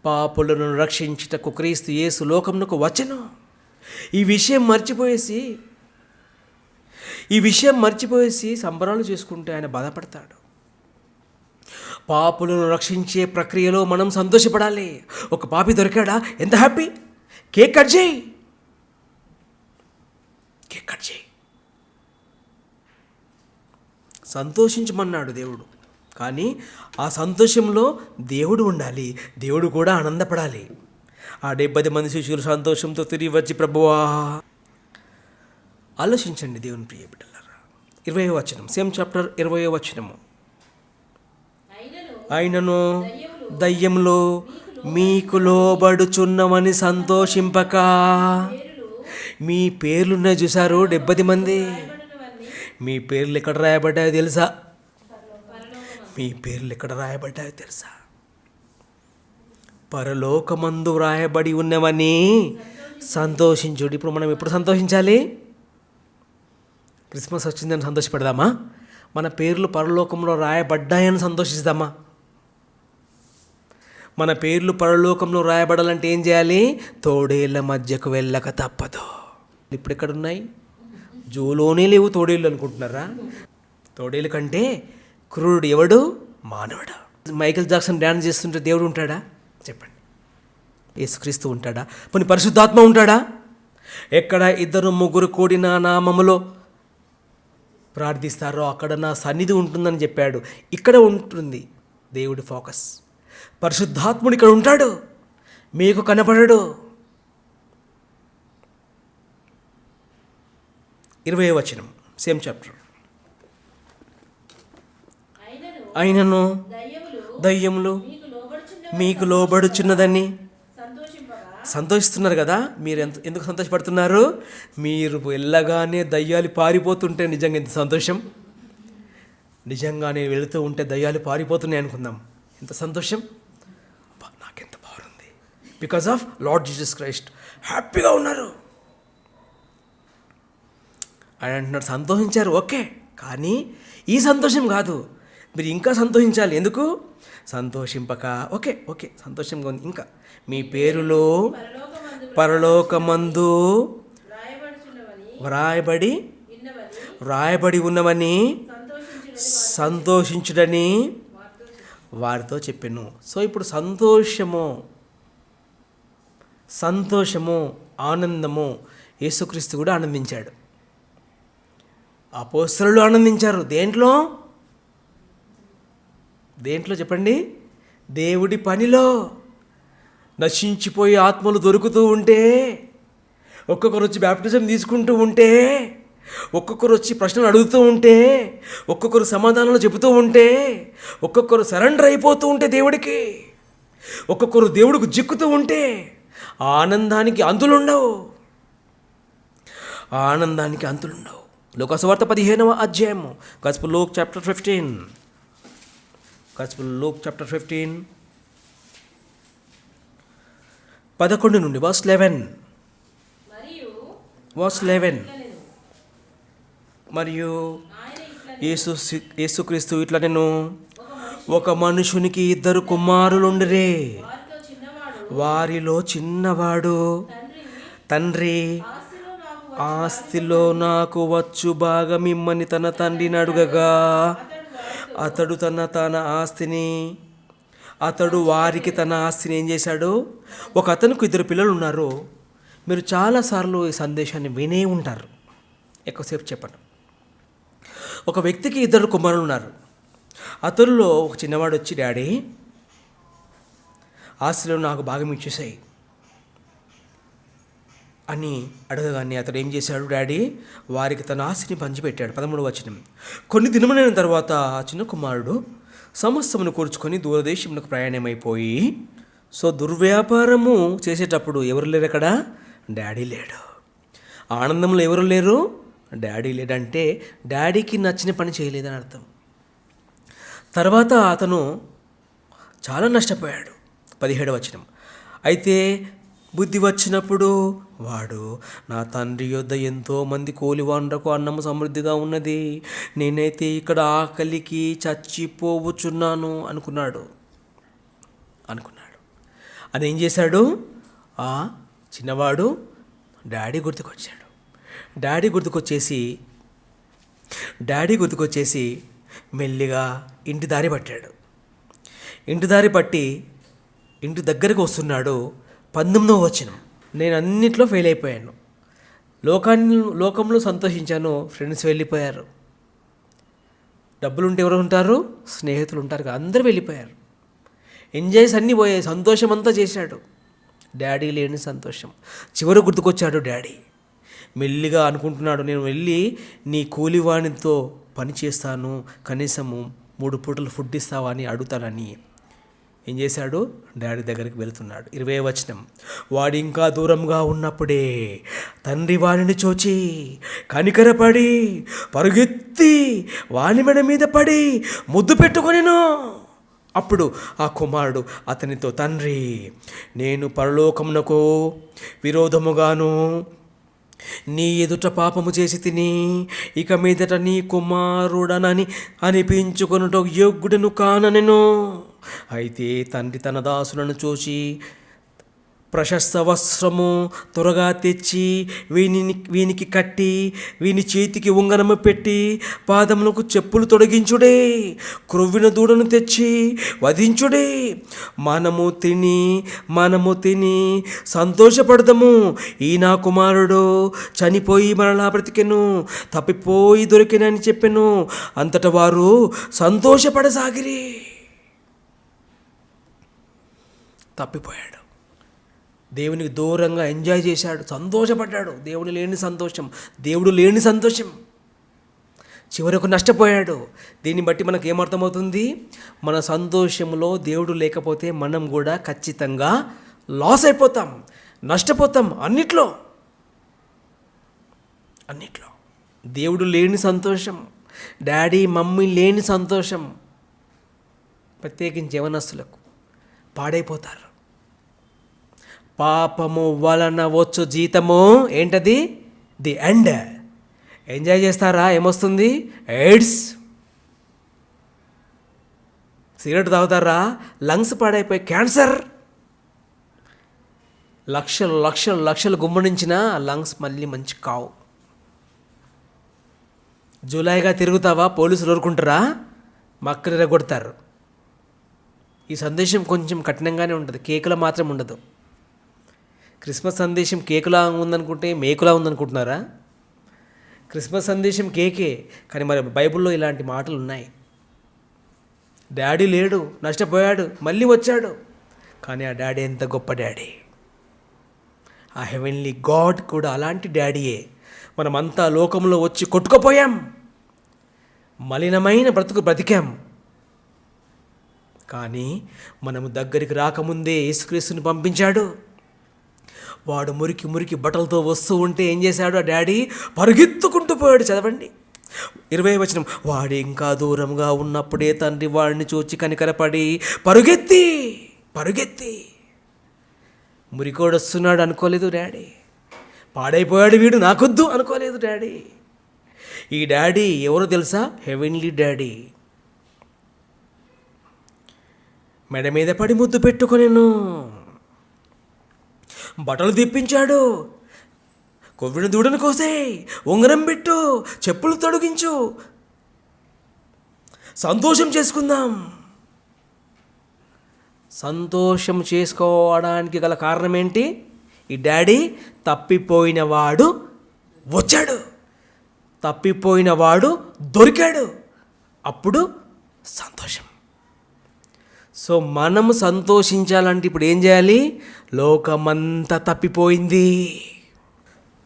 Speaker 1: పాపులను రక్షించుటకు క్రీస్తు యేసు లోకమునకు వచ్చెను. ఈ విషయం మర్చిపోయేసి సంబరాలు చేసుకుంటే ఆయన బాధపడతాడు. పాపులను రక్షించే ప్రక్రియలో మనం సంతోషపడాలి. ఒక పాపి దొరికాడా, ఎంత హ్యాపీ, కేక్ కట్ చేయి. సంతోషించమన్నాడు దేవుడు. కానీ ఆ సంతోషంలో దేవుడు ఉండాలి, దేవుడు కూడా ఆనందపడాలి. ఆ 70 మంది శిష్యులు సంతోషంతో తిరిగి వచ్చి ప్రభువా. ఆలోచించండి దేవుని ప్రియ బిడ్డలారా. 20వ వచనం, సేమ్ చాప్టర్ 20వ వచనము. అయినను దయ్యములు మీకు లోబడుచున్నవని సంతోషింపక. మీ పేర్లున్నాయి చూసారు 70 మంది. మీ పేర్లు ఎక్కడ రాయబడ్డాయో తెలుసా? పరలోకమందు రాయబడి ఉన్నవని సంతోషించుడు. ఇప్పుడు మనం ఎప్పుడు సంతోషించాలి? క్రిస్మస్ వచ్చిందని సంతోషపడదామా? మన పేర్లు పరలోకంలో రాయబడ్డాయని సంతోషిస్తామా? మన పేర్లు పరలోకంలో రాయబడాలంటే ఏం చేయాలి? తోడేళ్ళ మధ్యకు వెళ్ళక తప్పదు. ఇప్పుడు ఎక్కడున్నాయి? జూలోనే లేవు తోడేళ్ళు అనుకుంటున్నారా? తోడేళ్ళ కంటే క్రూరుడు ఎవడు? మానవుడు. మైకేల్ జాక్సన్ డ్యాన్స్ చేస్తుంటే దేవుడు ఉంటాడా? చెప్పండి. యేసుక్రీస్తు ఉంటాడా? పోనీ పరిశుద్ధాత్మ ఉంటాడా? ఎక్కడ 2-3 కూడి నా నామములో ప్రార్థిస్తారో అక్కడ నా సన్నిధి ఉంటుందని చెప్పాడు. ఇక్కడ ఉంటుంది దేవుడి ఫోకస్. పరిశుద్ధాత్ముడు ఇక్కడ ఉంటాడు, మీకు కనపడడు. 20వ వచనం, సేమ్ చాప్టర్. అయినను దయ్యములు మీకు లోబడుచున్నదని సంతోషిస్తున్నారు కదా. మీరు ఎందుకు సంతోషపడుతున్నారు? మీరు వెళ్ళగానే దయ్యాలు పారిపోతుంటే నిజంగా ఎంత సంతోషం. నిజంగా నేను వెళుతూ ఉంటే దయ్యాలు పారిపోతున్నాయి అనుకుందాం, ఎంత సంతోషం. నాకెంత బాగుంది. Because of lord Jesus Christ. హ్యాపీగా ఉన్నారు. ఆయన అంటున్నాడు సంతోషించారు, ఓకే, కానీ ఈ సంతోషం కాదు, మీరు ఇంకా సంతోషించాలి. ఎందుకు? సంతోషింపక. ఓకే సంతోషంగా ఉంది. ఇంకా మీ పేరులో పరలోకమందు వ్రాయబడి ఉన్నవని సంతోషించుడని వారితో చెప్పాను. సో ఇప్పుడు సంతోషము ఆనందము యేసుక్రీస్తు కూడా ఆనందించాడు. అపోస్తలులు ఆనందించారు. దేంట్లో? దేంట్లో చెప్పండి? దేవుడి పనిలో. నశించిపోయే ఆత్మలు దొరుకుతూ ఉంటే, ఒక్కొక్కరు వచ్చి బ్యాప్టిజం తీసుకుంటూ ఉంటే, ఒక్కొక్కరు వచ్చి ప్రశ్నలు అడుగుతూ ఉంటే, ఒక్కొక్కరు సమాధానాలు చెబుతూ ఉంటే, ఒక్కొక్కరు సరెండర్ అయిపోతూ ఉంటే దేవుడికి, ఒక్కొక్కరు దేవుడికి చిక్కుతూ ఉంటే ఆనందానికి అంతులుండవు. ఆనందానికి అంతులుండవు. లోకసువార్త 15వ అధ్యాయము, gospel Luke chapter 15, gospel Luke chapter 15 11 నుండి వర్స్ 11. మరియు యేసుక్రీస్తు ఇట్లా నేను, ఒక మనుషునికి 2 కుమారులుండిరే. వారిలో చిన్నవాడు తండ్రి, ఆస్తిలో నాకు వచ్చు భాగం ఇమ్మని తన తండ్రిని అడుగగా, అతడు వారికి తన ఆస్తిని ఏం చేశాడు? ఒక అతనికి 2 పిల్లలు ఉన్నారు. మీరు చాలాసార్లు ఈ సందేశాన్ని వినే ఉంటారు. ఎక్కువసేపు చెప్పండి. ఒక వ్యక్తికి 2 కుమారులు ఉన్నారు. అతనిలో ఒక చిన్నవాడు వచ్చి, డాడీ ఆస్తిలో నాకు భాగం ఇచ్చేసాయి అని అడగగానే అతడు ఏం చేశాడు? డాడీ వారికి తన ఆస్తిని పంచిపెట్టాడు. 13వ వచనం. కొన్ని దినములైన తర్వాత ఆ చిన్న కుమారుడు సమస్తమును కూర్చుకొని దూరదేశమునకు ప్రయాణమైపోయి, సో దుర్వ్యాపారము చేసేటప్పుడు ఎవరు లేరు అక్కడ? డాడీ లేడు. ఆనందంలో ఎవరు లేరు? డాడీ లేడంటే డాడీకి నచ్చిన పని చేయలేదని అర్థం. తర్వాత అతను చాలా నష్టపోయాడు. 17వ వచనం. అయితే బుద్ధి వచ్చినప్పుడు వాడు, నా తండ్రి యొద్ద ఎంతోమంది కూలివాండ్రకు అన్నము సమృద్ధిగా ఉన్నది, నేనైతే ఇక్కడ ఆకలికి చచ్చిపోవచ్చున్నాను అనుకున్నాడు. అదేం చేశాడు? ఆ చిన్నవాడు డాడీ గుర్తుకొచ్చాడు. డాడీ గుర్తుకొచ్చేసి మెల్లిగా ఇంటి దారి పట్టాడు. ఇంటి దారి పట్టి ఇంటి దగ్గరకు వస్తున్నాడు. 19వ వచనం. నేను అన్నిట్లో ఫెయిల్ అయిపోయాను. లోకంలో సంతోషించాను, ఫ్రెండ్స్ వెళ్ళిపోయారు. డబ్బులుంటే ఎవరు ఉంటారు? స్నేహితులు ఉంటారు. అందరూ వెళ్ళిపోయారు. ఎంజాయ్స్ అన్నీ పోయాయి. సంతోషం అంతా చేశాడు. డాడీ లేని సంతోషం. చివరి గుర్తుకొచ్చాడు డాడీ. మెల్లిగా అనుకుంటున్నాడు, నేను వెళ్ళి నీ కూలివానితో పని చేస్తాను, కనీసము 3 పూటలు ఫుడ్ ఇస్తావా అని అడుగుతానని ఏం చేశాడు? డాడీ దగ్గరికి వెళుతున్నాడు. 20వ వచనం. వాడు ఇంకా దూరంగా ఉన్నప్పుడే తండ్రి వానిని చూచి కనికరపడి పరుగెత్తి వాని మెడ మీద పడి ముద్దు పెట్టుకొనెను. అప్పుడు ఆ కుమారుడు అతనితో, తండ్రి, నేను పరలోకమునకు విరోధముగాను నీ ఎదుట పాపము చేసి తిని, ఇక మీదట నీ కుమారుడనని అనిపించుకొనుట యోగ్యుడను కాననెను. అయితే తండ్రి తన దాసులను చూసి ప్రశస్త వస్త్రము త్వరగా తెచ్చి వీనికి కట్టి, వీని చేతికి ఉంగరము పెట్టి, పాదములకు చెప్పులు తొడిగించుడే, క్రొవ్విన దూడను తెచ్చి వధించుడే, మనము తిని సంతోషపడదాము. ఈ నా కుమారుడు చనిపోయి మరలా బ్రతికెను, తప్పిపోయి దొరికెనని చెప్పెను. అంతటా వారు సంతోషపడసాగిరి. తప్పిపోయాడు. దేవునికి దూరంగా ఎంజాయ్ చేశాడు, సంతోషపడ్డాడు. దేవుడు లేని సంతోషం. చివరకు నష్టపోయాడు. దీన్ని బట్టి మనకు ఏమర్థమవుతుంది? మన సంతోషంలో దేవుడు లేకపోతే మనం కూడా ఖచ్చితంగా లాస్ అయిపోతాం, నష్టపోతాం. అన్నిట్లో దేవుడు లేని సంతోషం, డాడీ మమ్మీ లేని సంతోషం, ప్రత్యేకించి యవనస్తులకు పాడైపోతారు. పాపము వలన వచ్చు జీతము ఏంటది? The end. ఎంజాయ్ చేస్తారా? ఏమొస్తుంది? ఎయిడ్స్. సిగరెట్ తాగుతారా? లంగ్స్ పాడైపోయి క్యాన్సర్. లక్షలు గుమ్మడించిన లంగ్స్ మళ్ళీ మంచి కావు. జూలైగా తిరుగుతావా? పోలీసులు ఊరుకుంటారా? మక్కలు కొడతారు. ఈ సందేశం కొంచెం కఠినంగానే ఉంటుంది, కేకులా మాత్రం ఉండదు. క్రిస్మస్ సందేశం కేకులా ఉందనుకుంటే మేకులా ఉందనుకుంటున్నారా? క్రిస్మస్ సందేశం కేకే, కానీ మరి బైబిల్లో ఇలాంటి మాటలు ఉన్నాయి. డాడీ లేడు, నష్టపోయాడు, మళ్ళీ వచ్చాడు. కానీ ఆ డాడీ ఎంత గొప్ప డాడీ! ఆ హెవెన్లీ గాడ్ కూడా అలాంటి డాడీయే. మనమంతా లోకంలో వచ్చి కొట్టుకుపోయాం, మలినమైన బ్రతుకు బ్రతికాం. కానీ మనము దగ్గరికి రాకముందే యేసుక్రీస్తుని పంపించాడు. వాడు మురికి మురికి బట్టలతో వస్తూ ఉంటే ఏం చేశాడు ఆ డాడీ? పరుగెత్తుకుంటూ పోయాడు. చదవండి 20వ వచనం. వాడు ఇంకా దూరంగా ఉన్నప్పుడే తండ్రి వాడిని చూచి కనికరపడి పరుగెత్తి మురికోడు వస్తున్నాడు అనుకోలేదు డాడీ. పాడైపోయాడు వీడు, నాకొద్దు అనుకోలేదు డాడీ. ఈ డాడీ ఎవరో తెలుసా? Heavenly daddy. మెడ మీద పడి ముద్దు పెట్టుకొనెను, బట్టలు తెప్పించాడు. కొవ్విన దూడను కోసేయ్, ఉంగరం పెట్టు, చెప్పులు తొడిగించు, సంతోషం చేసుకుందాం. సంతోషం చేసుకోవడానికి గల కారణం ఏంటి? ఈ డాడీ తప్పిపోయినవాడు వచ్చాడు, తప్పిపోయినవాడు దొరికాడు, అప్పుడు సంతోషం. సో మనము సంతోషించాలంటే ఇప్పుడు ఏం చేయాలి? లోకమంతా తప్పిపోయింది.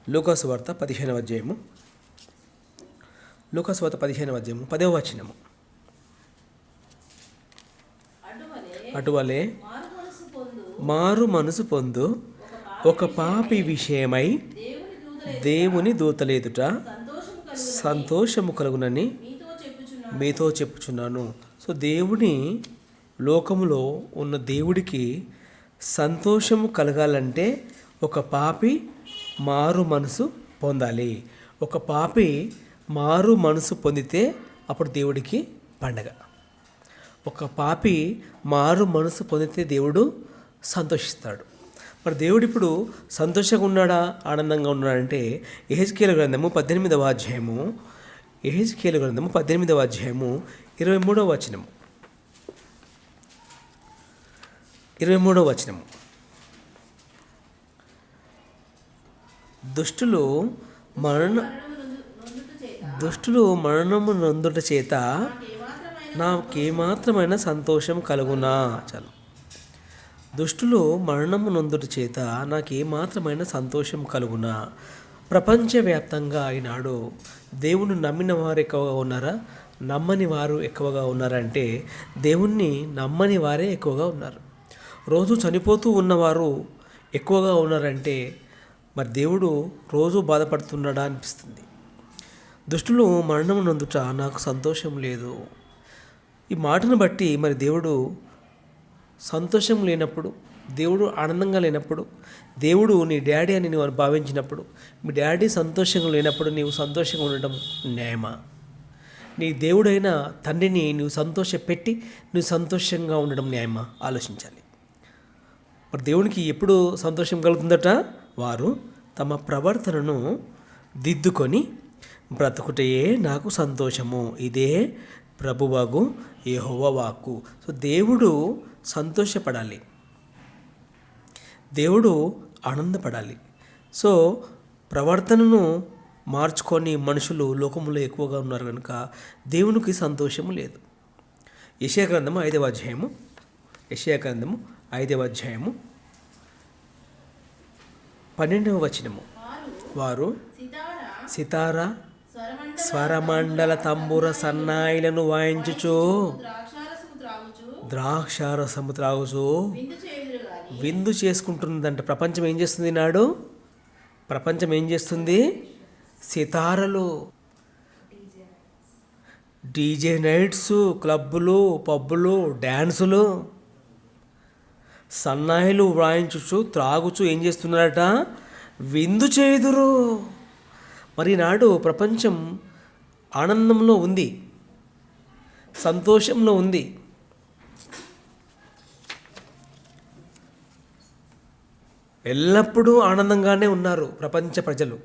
Speaker 1: లూకాసు వార్త 15వ అధ్యాయము, లూకాసు వార్త 15వ అధ్యాయము 10వ వచనము. అటువలే మారు మనసు పొందు ఒక పాపి విషయమై దేవుని దూతల ఎదుట సంతోషము కలుగునని మీతో చెప్పుచున్నాను. సో దేవుని లోకములో ఉన్న దేవుడికి సంతోషము కలగాలంటే ఒక పాపి మారు మనసు పొందాలి. ఒక పాపి మారు మనసు పొందితే అప్పుడు దేవుడికి పండగ. ఒక పాపి మారు మనసు పొందితే దేవుడు సంతోషిస్తాడు. మరి దేవుడు ఇప్పుడు సంతోషంగా ఉన్నాడా, ఆనందంగా ఉన్నాడంటే యెహెజ్కేలు గ్రంథము 18వ అధ్యాయము, యెహెజ్కేలు గ్రంథము 18వ అధ్యాయము 23వ వచనము, 23వ వచనము. దుష్టులు మరణము నొందుట చేత నాకేమాత్రమైన సంతోషం కలుగునా. చాలు. దుష్టులు మరణము నొందుట చేత నాకేమాత్రమైన సంతోషం కలుగునా. ప్రపంచవ్యాప్తంగా ఈనాడు దేవుని నమ్మిన వారు ఎక్కువగా ఉన్నారా, నమ్మని వారు ఎక్కువగా ఉన్నారంటే దేవుణ్ణి నమ్మని వారే ఎక్కువగా ఉన్నారు. రోజు చనిపోతూ ఉన్నవారు ఎక్కువగా ఉన్నారంటే మరి దేవుడు రోజు బాధపడుతున్నాడా అనిపిస్తుంది. దుష్టులు మరణం నందుట నాకు సంతోషం లేదు. ఈ మాటను బట్టి మరి దేవుడు సంతోషం లేనప్పుడు, దేవుడు ఆనందంగా లేనప్పుడు, దేవుడు నీ డాడీ అని నువ్వు భావించినప్పుడు, మీ డాడీ సంతోషంగా లేనప్పుడు నీవు సంతోషంగా ఉండడం న్యాయమా? నీ దేవుడైన తండ్రిని నువ్వు సంతోషపెట్టి నువ్వు సంతోషంగా ఉండడం న్యాయమా? ఆలోచించాలి. మరి దేవునికి ఎప్పుడు సంతోషం కలుగుతుందట? వారు తమ ప్రవర్తనను దిద్దుకొని బ్రతుకుటయే నాకు సంతోషము, ఇదే ప్రభువగు యెహోవా వాక్కు. సో దేవుడు సంతోషపడాలి, దేవుడు ఆనందపడాలి. సో ప్రవర్తనను మార్చుకొని మనుషులు లోకములో ఎక్కువగా ఉన్నారు కనుక దేవునికి సంతోషము లేదు. యెషయా గ్రంథము 5వ అధ్యాయము, యెషయా గ్రంథము 5వ అధ్యాయము 12వ వచనము. వారు సితారా స్వరమండల తంబుర సన్నాయిలను వాయించుచు ద్రాక్షారసము త్రాగుచు విందు చేసుకుంటున్నదంట. ప్రపంచం ఏం చేస్తుంది నాడు? ప్రపంచం ఏం చేస్తుంది? సితారలు, డీజే నైట్స్, క్లబ్బులు, పబ్బులు, డ్యాన్సులు, సన్నాయిలు వాయించుచు త్రాగుచు ఏం చేస్తున్నారట? విందు చేయుదురు. మరి నాడు ప్రపంచం ఆనందంలో ఉంది, సంతోషంలో ఉంది. ఎల్లప్పుడూ ఆనందంగానే ఉన్నారు ప్రపంచ ప్రజలు,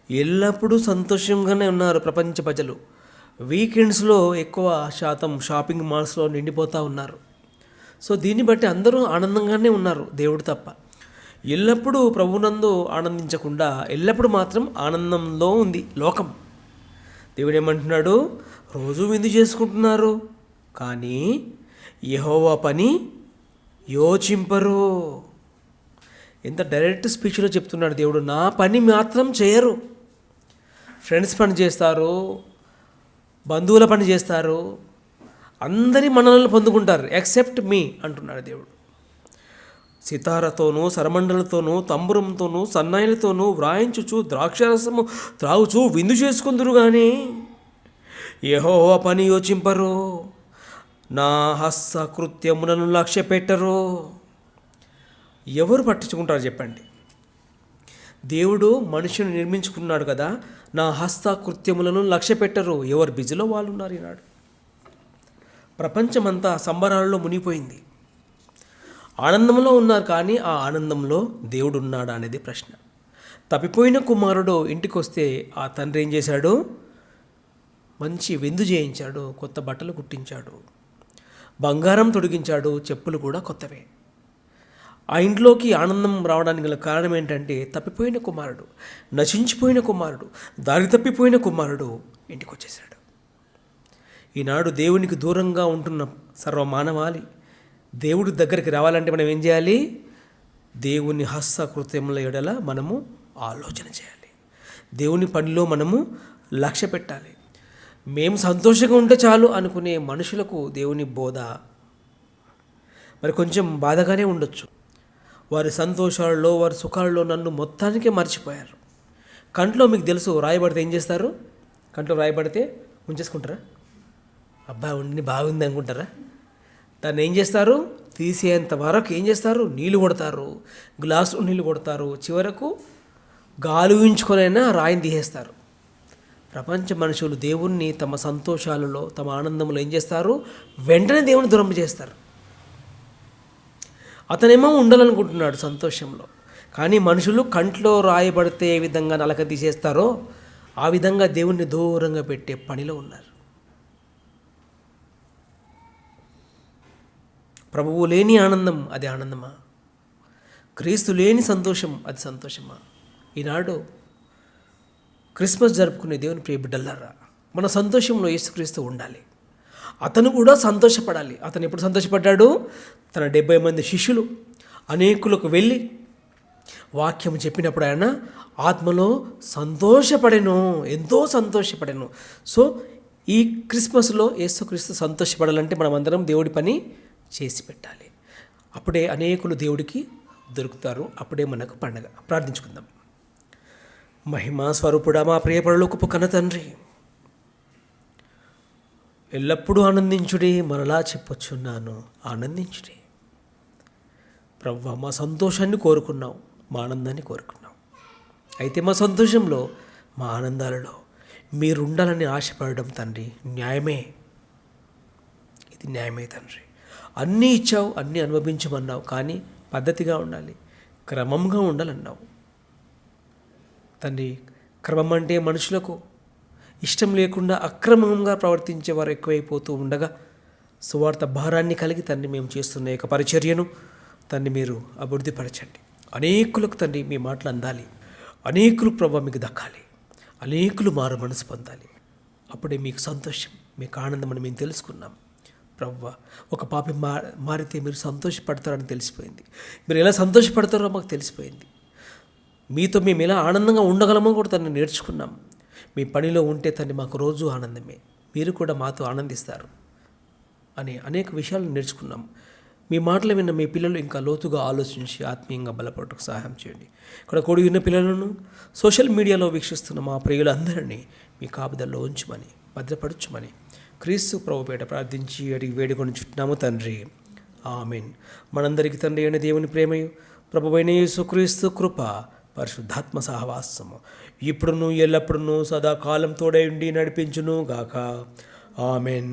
Speaker 1: ఎల్లప్పుడూ సంతోషంగానే ఉన్నారు ప్రపంచ ప్రజలు. వీకెండ్స్లో ఎక్కువ శాతం షాపింగ్ మాల్స్లో నిండిపోతూ ఉన్నారు. సో దీన్ని బట్టి అందరూ ఆనందంగానే ఉన్నారు, దేవుడు తప్ప. ఎల్లప్పుడూ ప్రభునందు ఆనందించకుండా ఎల్లప్పుడూ మాత్రం ఆనందంలో ఉంది లోకం. దేవుడు ఏమంటున్నాడు? రోజు విందు చేసుకుంటున్నారు, కానీ యెహోవా పని యోచింపరు. ఎంత డైరెక్ట్ స్పీచ్లో చెప్తున్నాడు దేవుడు. నా పని మాత్రం చేయరు. ఫ్రెండ్స్ పని చేస్తారు, బంధువుల పని చేస్తారు, అందరి మన్ననలు పొందుకుంటారు, ఎక్సెప్ట్ మీ అంటున్నాడు దేవుడు. సితారతోనూ, సరమండలతోనూ, తంబురంతోనూ, సన్నాయిలతోనూ వ్రాయించుచు ద్రాక్షరసము త్రాగుచు విందు చేసుకుందురు కానీ యెహోవా పని యోచింపరు, నా హస్తకృత్యములను లక్ష్య పెట్టరు. ఎవరు పట్టించుకుంటారు చెప్పండి? దేవుడు మనుషుని నిర్మించుకున్నాడు కదా, నా హస్తకృత్యములను లక్ష్య పెట్టరు. ఎవరు బిజీలో వాళ్ళు ఉన్నారు ఈనాడు. ప్రపంచమంతా సంబరాలలో మునిగిపోయింది, ఆనందంలో ఉన్నారు. కానీ ఆ ఆనందంలో దేవుడు ఉన్నాడా అనేది ప్రశ్న. తప్పిపోయిన కుమారుడు ఇంటికి వస్తే ఆ తండ్రి ఏం చేశాడు? మంచి విందు చేయించాడు, కొత్త బట్టలు కుట్టించాడు, బంగారం తొడిగించాడు, చెప్పులు కూడా కొత్తవే. ఆ ఇంట్లోకి ఆనందం రావడానికి గల కారణం ఏంటంటే తప్పిపోయిన కుమారుడు, నశించిపోయిన కుమారుడు, దారి తప్పిపోయిన కుమారుడు ఇంటికి వచ్చేసాడు. ఈనాడు దేవునికి దూరంగా ఉంటున్న సర్వమానవాళి దేవుడి దగ్గరికి రావాలంటే మనం ఏం చేయాలి? దేవుని హస్తకృత్యముల ఎడల మనము ఆలోచన చేయాలి. దేవుని పనిలో మనము లక్ష్య పెట్టాలి. మేము సంతోషంగా ఉంటే చాలు అనుకునే మనుషులకు దేవుని బోధ మరి కొంచెం బాధగానే ఉండొచ్చు. వారి సంతోషాలలో, వారి సుఖాలలో నన్ను మొత్తానికే మర్చిపోయారు. కంట్లో మీకు తెలుసు, రాయబడితే ఏం చేస్తారు? కంట్లో రాయబడితే ఉంచేసుకుంటారా? అబ్బాయి ఉండి బాగుంది అనుకుంటారా? దాన్ని ఏం చేస్తారు? తీసేంత వరకు ఏం చేస్తారు? నీళ్ళు కొడతారు, గ్లాసు నీళ్ళు కొడతారు, చివరకు గాలి ఊహించుకొనైనా రాయిని తీసేస్తారు. ప్రపంచ మనుషులు దేవుణ్ణి తమ సంతోషాలలో, తమ ఆనందంలో ఏం చేస్తారు? వెంటనే దేవుని దూరం చేస్తారు. అతనేమో ఉండాలనుకుంటున్నాడు సంతోషంలో, కానీ మనుషులు కంట్లో రాయబడితే ఏ విధంగా నలక తీసేస్తారో ఆ విధంగా దేవుణ్ణి దూరంగా పెట్టే పనిలో ఉన్నారు. ప్రభువు లేని ఆనందం అది ఆనందమా? క్రీస్తు లేని సంతోషం అది సంతోషమా? ఈనాడు క్రిస్మస్ జరుపుకునే దేవుని ప్రియ బిడ్డలారా, మన సంతోషంలో యేసుక్రీస్తు ఉండాలి. అతను కూడా సంతోషపడాలి. అతను ఎప్పుడు సంతోషపడ్డాడు? తన 70 మంది శిష్యులు అనేకులకు వెళ్ళి వాక్యం చెప్పినప్పుడు ఆయన ఆత్మలో సంతోషపడెను, ఎంతో సంతోషపడెను. సో ఈ క్రిస్మస్లో యేసుక్రీస్తు సంతోషపడాలంటే మనమందరం దేవుడి పని చేసి పెట్టాలి. అప్పుడే అనేకులు దేవుడికి దొరుకుతారు. అప్పుడే మనకు పండగ. ప్రార్థించుకుందాం. మహిమా స్వరూపుడా, మా ప్రియ పరలోకపు కన్న తండ్రి, ఎల్లప్పుడూ ఆనందించుడి, మరలా చెప్పొచ్చున్నాను, ఆనందించుడి. ప్రవ్వా, మా సంతోషాన్ని కోరుకున్నావు, మా ఆనందాన్ని కోరుకున్నావు. అయితే మా సంతోషంలో, మా ఆనందాలలో మీరు ఉండాలని ఆశపడడం తండ్రి న్యాయమే. ఇది న్యాయమే తండ్రి. అన్నీ ఇచ్చావు, అన్నీ అనుభవించమన్నావు, కానీ పద్ధతిగా ఉండాలి, క్రమంగా ఉండాలన్నావు తండ్రి. క్రమం అంటే మనుషులకు ఇష్టం లేకుండా అక్రమంగా ప్రవర్తించే వారు ఎక్కువైపోతూ ఉండగా సువార్త భారాన్ని కలిగి తండ్రి మేము చేస్తున్న యొక్క పరిచర్యను తండ్రి మీరు అభివృద్ధిపరచండి. అనేకులకు తండ్రి మీ మాటలు అందాలి, అనేకులు ప్రభావ మీకు దక్కాలి, అనేకులు మారు మనసు పొందాలి. అప్పుడే మీకు సంతోషం, మీకు ఆనందం అని మేము తెలుసుకున్నాం. ప్రవ్వ, ఒక పాపి మారితే మీరు సంతోషపడతారని తెలిసిపోయింది. మీరు ఎలా సంతోషపడతారో మాకు తెలిసిపోయింది. మీతో మేము ఎలా ఆనందంగా ఉండగలమో కూడా తను నేర్చుకున్నాం. మీ పనిలో ఉంటే తను మాకు రోజు ఆనందమే, మీరు కూడా మాతో ఆనందిస్తారు అని అనేక విషయాలను నేర్చుకున్నాం. మీ మాటలు విన్న మీ పిల్లలు ఇంకా లోతుగా ఆలోచించి ఆత్మీయంగా బలపడటకు సహాయం చేయండి. ఇక్కడ కూడి ఉన్న పిల్లలను సోషల్ మీడియాలో వీక్షిస్తున్న మా ప్రియులందరినీ మీ కాపుదల్లో ఉంచమని, భద్రపరచుమని క్రీస్తు ప్రభుపేట ప్రార్థించి అడిగి వేడుకొని చుట్టినాము తండ్రి. ఆమెన్. మనందరికీ తండ్రి అయిన దేవుని ప్రేమయు, ప్రభువైన యేసుక్రీస్తు కృప, పరిశుద్ధాత్మ సహవాసము ఇప్పుడును ఎల్లప్పుడును సదాకాలం తోడై ఉండి నడిపించును గాక. ఆమెన్.